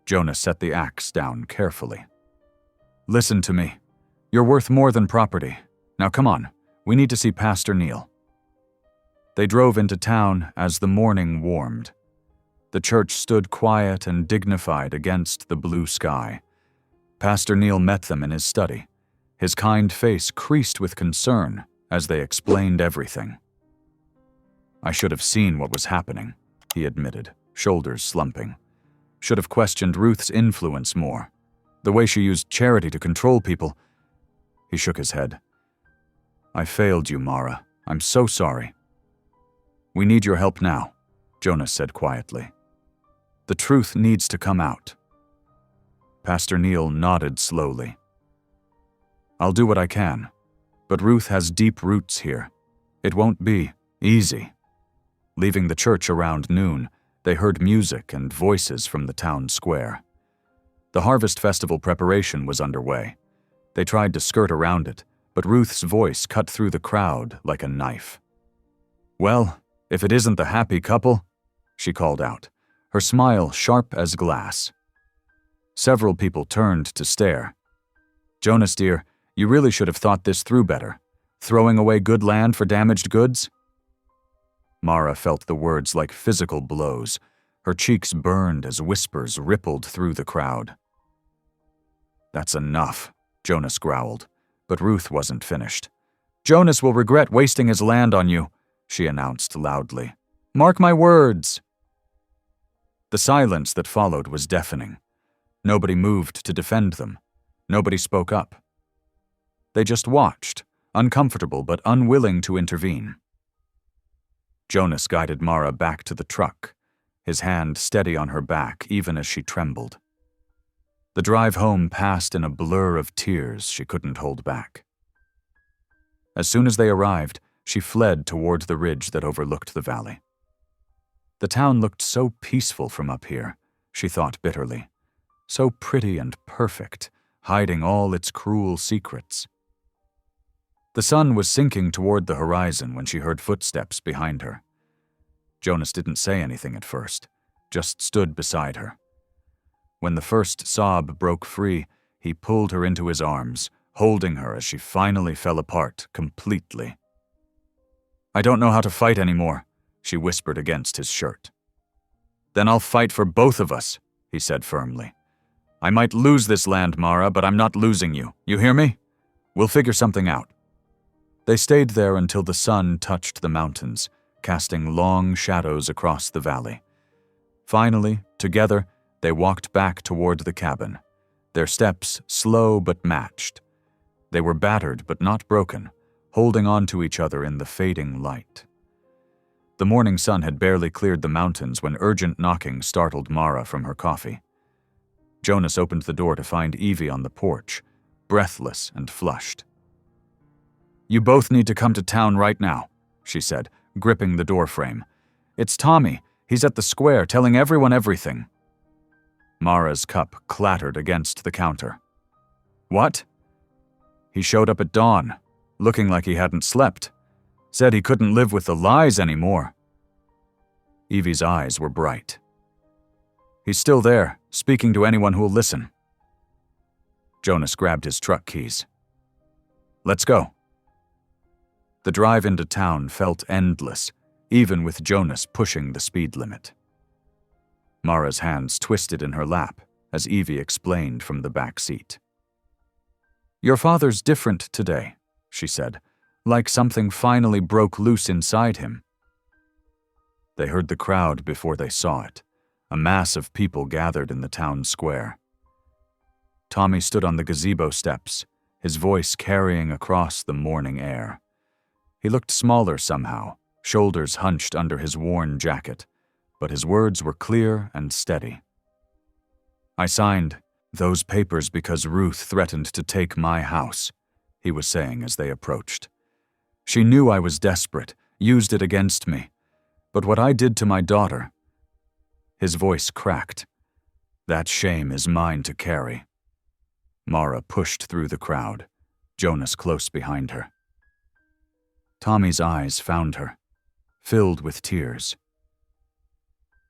S1: Jonas set the axe down carefully. "Listen to me. You're worth more than property. Now come on, we need to see Pastor Neil." They drove into town as the morning warmed. The church stood quiet and dignified against the blue sky. Pastor Neil met them in his study, his kind face creased with concern as they explained everything. "I should have seen what was happening," he admitted, shoulders slumping. "Should have questioned Ruth's influence more. The way she used charity to control people." He shook his head. "I failed you, Mara. I'm so sorry." "We need your help now," Jonas said quietly. "The truth needs to come out." Pastor Neil nodded slowly. "I'll do what I can, but Ruth has deep roots here. It won't be easy." Leaving the church around noon, they heard music and voices from the town square. The harvest festival preparation was underway. They tried to skirt around it, but Ruth's voice cut through the crowd like a knife. "Well, if it isn't the happy couple," she called out, her smile sharp as glass. Several people turned to stare. "Jonas, dear, you really should have thought this through better. Throwing away good land for damaged goods?" Mara felt the words like physical blows. Her cheeks burned as whispers rippled through the crowd. "That's enough," Jonas growled, but Ruth wasn't finished. "Jonas will regret wasting his land on you," she announced loudly. "Mark my words." The silence that followed was deafening. Nobody moved to defend them. Nobody spoke up. They just watched, uncomfortable but unwilling to intervene. Jonas guided Mara back to the truck, his hand steady on her back even as she trembled. The drive home passed in a blur of tears she couldn't hold back. As soon as they arrived, she fled toward the ridge that overlooked the valley. The town looked so peaceful from up here, she thought bitterly. So pretty and perfect, hiding all its cruel secrets. The sun was sinking toward the horizon when she heard footsteps behind her. Jonas didn't say anything at first, just stood beside her. When the first sob broke free, he pulled her into his arms, holding her as she finally fell apart completely. "I don't know how to fight anymore," she whispered against his shirt. "Then I'll fight for both of us," he said firmly. "I might lose this land, Mara, but I'm not losing you. You hear me? We'll figure something out." They stayed there until the sun touched the mountains, casting long shadows across the valley. Finally, together, they walked back toward the cabin, their steps slow but matched. They were battered but not broken, holding on to each other in the fading light. The morning sun had barely cleared the mountains when urgent knocking startled Mara from her coffee. Jonas opened the door to find Evie on the porch, breathless and flushed. "You both need to come to town right now," she said, gripping the doorframe. "It's Tommy. He's at the square telling everyone everything." Mara's cup clattered against the counter. "What?" "He showed up at dawn, looking like he hadn't slept. Said he couldn't live with the lies anymore." Evie's eyes were bright. "He's still there, speaking to anyone who'll listen." Jonas grabbed his truck keys. "Let's go." The drive into town felt endless, even with Jonas pushing the speed limit. Mara's hands twisted in her lap as Evie explained from the back seat. "Your father's different today," she said, like something finally broke loose inside him. They heard the crowd before they saw it, a mass of people gathered in the town square. Tommy stood on the gazebo steps, his voice carrying across the morning air. He looked smaller somehow, shoulders hunched under his worn jacket, but his words were clear and steady. "I signed those papers because Ruth threatened to take my house," he was saying as they approached. "She knew I was desperate, used it against me. But what I did to my daughter—" His voice cracked. "That shame is mine to carry." Mara pushed through the crowd, Jonas close behind her. Tommy's eyes found her, filled with tears.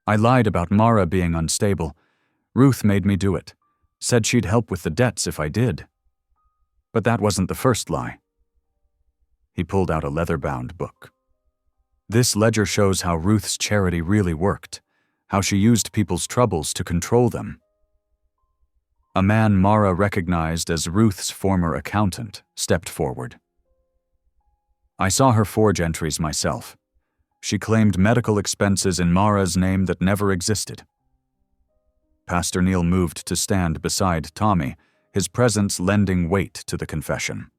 S1: "I lied about Mara being unstable. Ruth made me do it, said she'd help with the debts if I did. But that wasn't the first lie." He pulled out a leather-bound book. "This ledger shows how Ruth's charity really worked, how she used people's troubles to control them." A man Mara recognized as Ruth's former accountant stepped forward. "I saw her forge entries myself. She claimed medical expenses in Mara's name that never existed." Pastor Neil moved to stand beside Tommy, his presence lending weight to the confession.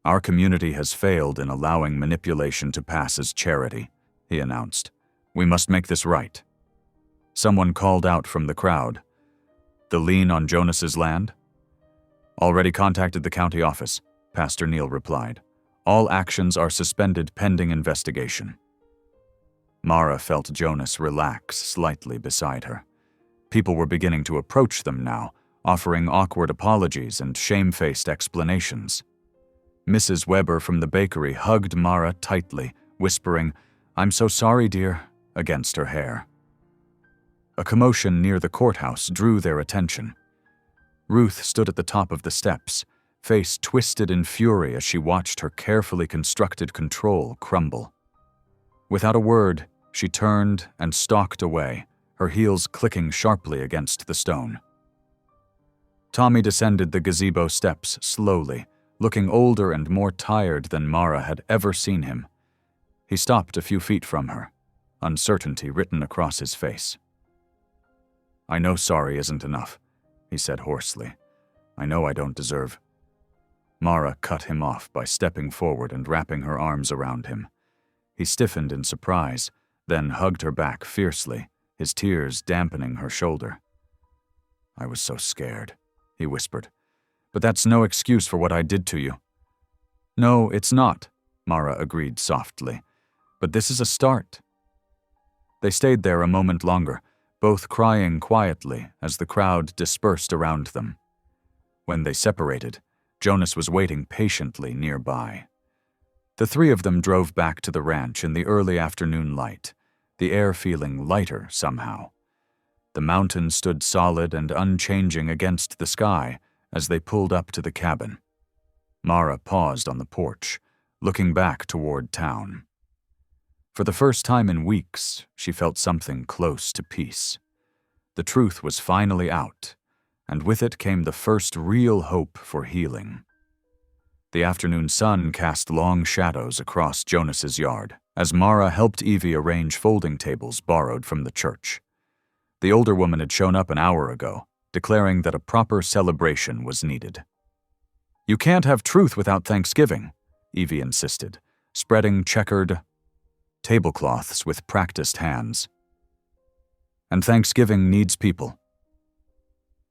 S1: "Our community has failed in allowing manipulation to pass as charity," he announced. "We must make this right." Someone called out from the crowd, "The lien on Jonas's land?" "Already contacted the county office," Pastor Neil replied. "All actions are suspended pending investigation." Mara felt Jonas relax slightly beside her. People were beginning to approach them now, offering awkward apologies and shame-faced explanations. Mrs. Weber from the bakery hugged Mara tightly, whispering, "I'm so sorry, dear," against her hair. A commotion near the courthouse drew their attention. Ruth stood at the top of the steps, face twisted in fury as she watched her carefully constructed control crumble. Without a word, she turned and stalked away, her heels clicking sharply against the stone. Tommy descended the gazebo steps slowly, looking older and more tired than Mara had ever seen him. He stopped a few feet from her, uncertainty written across his face. "I know sorry isn't enough," he said hoarsely. "I know I don't deserve." Mara cut him off by stepping forward and wrapping her arms around him. He stiffened in surprise, then hugged her back fiercely, his tears dampening her shoulder. "I was so scared," he whispered. "But that's no excuse for what I did to you." "No, it's not," Mara agreed softly. "But this is a start." They stayed there a moment longer, both crying quietly as the crowd dispersed around them. When they separated, Jonas was waiting patiently nearby. The three of them drove back to the ranch in the early afternoon light, the air feeling lighter somehow. The mountain stood solid and unchanging against the sky as they pulled up to the cabin. Mara paused on the porch, looking back toward town. For the first time in weeks, she felt something close to peace. The truth was finally out, and with it came the first real hope for healing. The afternoon sun cast long shadows across Jonas's yard as Mara helped Evie arrange folding tables borrowed from the church. The older woman had shown up an hour ago, declaring that a proper celebration was needed. "You can't have truth without Thanksgiving," Evie insisted, spreading checkered tablecloths with practiced hands. "And Thanksgiving needs people."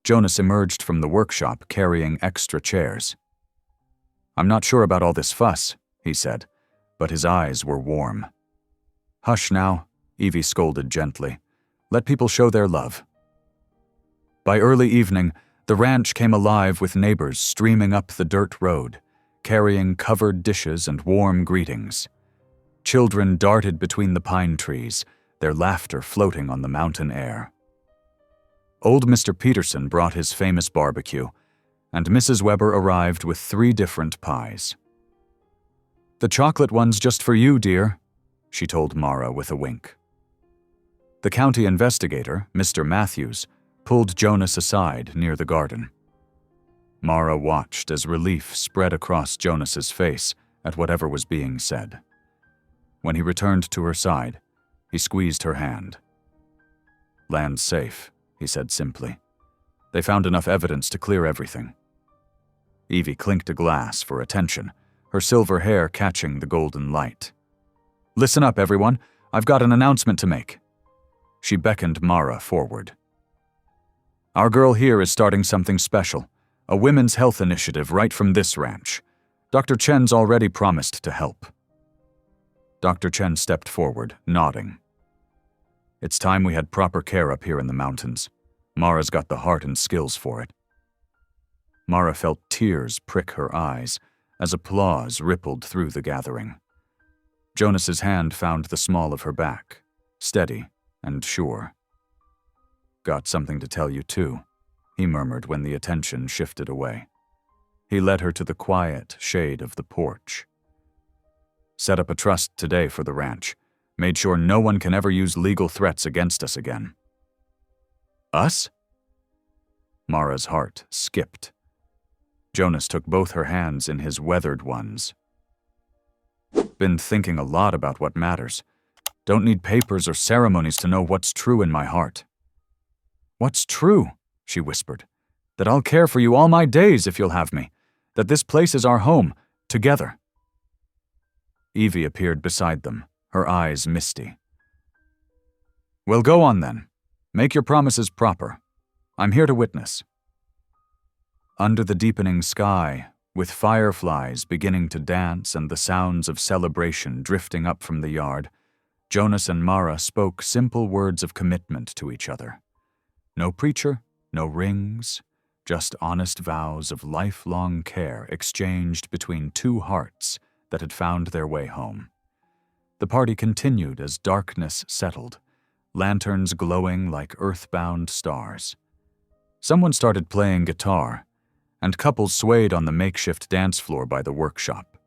S1: Jonas emerged from the workshop carrying extra chairs. "I'm not sure about all this fuss," he said, but his eyes were warm. "Hush now," Evie scolded gently. "Let people show their love." By early evening, the ranch came alive with neighbors streaming up the dirt road, carrying covered dishes and warm greetings. Children darted between the pine trees, their laughter floating on the mountain air. Old Mr. Peterson brought his famous barbecue, and Mrs. Weber arrived with 3 different pies. "The chocolate one's just for you, dear," she told Mara with a wink. The county investigator, Mr. Matthews, pulled Jonas aside near the garden. Mara watched as relief spread across Jonas's face at whatever was being said. When he returned to her side, he squeezed her hand. "Land's safe," he said simply. "They found enough evidence to clear everything." Evie clinked a glass for attention, her silver hair catching the golden light. Listen up, everyone. I've got an announcement to make. She beckoned Mara forward. Our girl here is starting something special, a women's health initiative right from this ranch. Dr. Chen's already promised to help. Dr. Chen stepped forward, nodding. It's time we had proper care up here in the mountains. Mara's got the heart and skills for it. Mara felt tears prick her eyes as applause rippled through the gathering. Jonas's hand found the small of her back, steady and sure. Got something to tell you too, he murmured when the attention shifted away. He led her to the quiet shade of the porch. Set up a trust today for the ranch. Made sure no one can ever use legal threats against us again. Us? Mara's heart skipped. Jonas took both her hands in his weathered ones. Been thinking a lot about what matters. Don't need papers or ceremonies to know what's true in my heart. What's true? She whispered. That I'll care for you all my days if you'll have me. That this place is our home, together. Evie appeared beside them, her eyes misty. Well, go on then. Make your promises proper. I'm here to witness. Under the deepening sky, with fireflies beginning to dance and the sounds of celebration drifting up from the yard, Jonas and Mara spoke simple words of commitment to each other. No preacher, no rings, just honest vows of lifelong care exchanged between two hearts that had found their way home. The party continued as darkness settled, lanterns glowing like earthbound stars. Someone started playing guitar, and couples swayed on the makeshift dance floor by the workshop.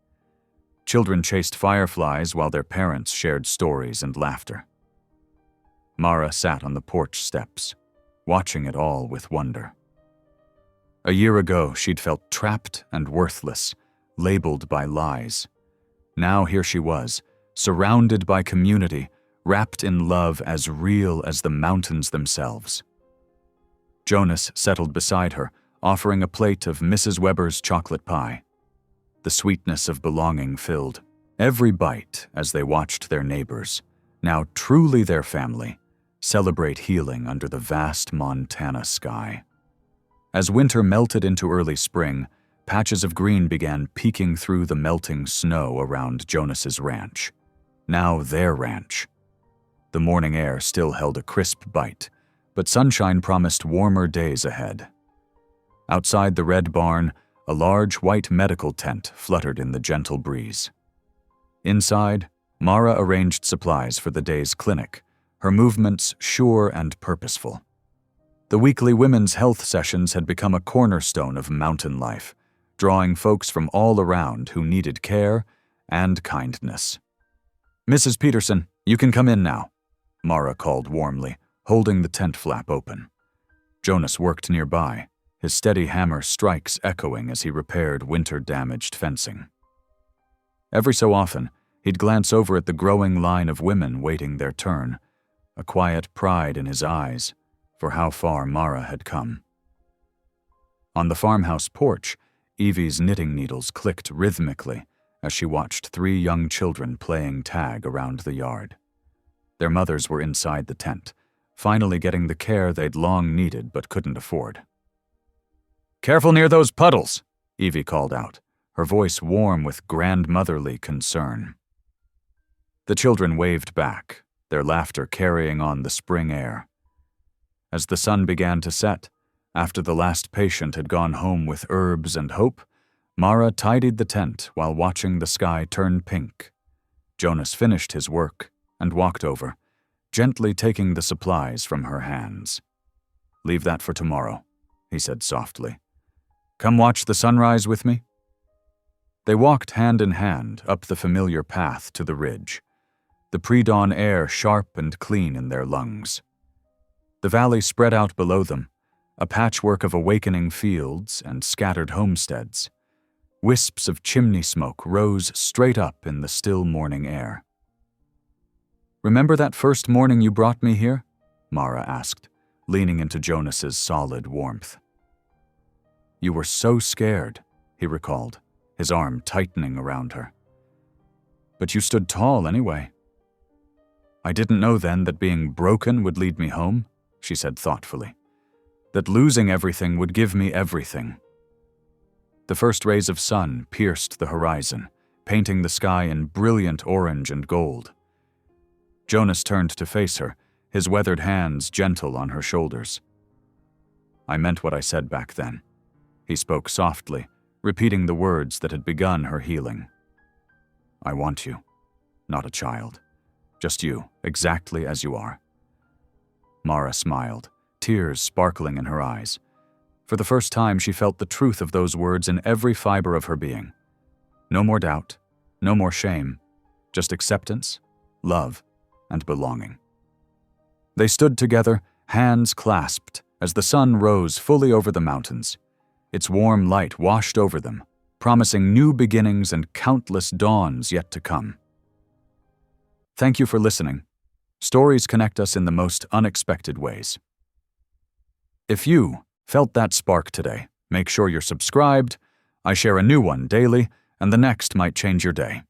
S1: Children chased fireflies while their parents shared stories and laughter. Mara sat on the porch steps, watching it all with wonder. A year ago, she'd felt trapped and worthless, labeled by lies. Now here she was, surrounded by community, wrapped in love as real as the mountains themselves. Jonas settled beside her, offering a plate of Mrs. Weber's chocolate pie. The sweetness of belonging filled every bite as they watched their neighbors, now truly their family, celebrate healing under the vast Montana sky. As winter melted into early spring, patches of green began peeking through the melting snow around Jonas's ranch. Now their ranch. The morning air still held a crisp bite, but sunshine promised warmer days ahead. Outside the red barn, a large white medical tent fluttered in the gentle breeze. Inside, Mara arranged supplies for the day's clinic, her movements sure and purposeful. The weekly women's health sessions had become a cornerstone of mountain life, drawing folks from all around who needed care and kindness. Mrs. Peterson, you can come in now, Mara called warmly, holding the tent flap open. Jonas worked nearby, his steady hammer strikes echoing as he repaired winter-damaged fencing. Every so often, he'd glance over at the growing line of women waiting their turn, a quiet pride in his eyes for how far Mara had come. On the farmhouse porch, Evie's knitting needles clicked rhythmically as she watched 3 young children playing tag around the yard. Their mothers were inside the tent, finally getting the care they'd long needed but couldn't afford. "Careful near those puddles," Evie called out, her voice warm with grandmotherly concern. The children waved back, their laughter carrying on the spring air. As the sun began to set, after the last patient had gone home with herbs and hope, Mara tidied the tent while watching the sky turn pink. Jonas finished his work and walked over, gently taking the supplies from her hands. "Leave that for tomorrow," he said softly. "Come watch the sunrise with me?" They walked hand in hand up the familiar path to the ridge, the pre-dawn air sharp and clean in their lungs. The valley spread out below them, a patchwork of awakening fields and scattered homesteads. Wisps of chimney smoke rose straight up in the still morning air. "Remember that first morning you brought me here?" Mara asked, leaning into Jonas's solid warmth. "You were so scared," he recalled, his arm tightening around her. "But you stood tall anyway, I didn't know then that being broken would lead me home, she said thoughtfully. That losing everything would give me everything. The first rays of sun pierced the horizon, painting the sky in brilliant orange and gold. Jonas turned to face her, his weathered hands gentle on her shoulders. I meant what I said back then. He spoke softly, repeating the words that had begun her healing. I want you, not a child. Just you, exactly as you are. Mara smiled, tears sparkling in her eyes. For the first time, she felt the truth of those words in every fiber of her being. No more doubt, no more shame, just acceptance, love, and belonging. They stood together, hands clasped, as the sun rose fully over the mountains. Its warm light washed over them, promising new beginnings and countless dawns yet to come. Thank you for listening. Stories connect us in the most unexpected ways. If you felt that spark today, make sure you're subscribed. I share a new one daily, and the next might change your day.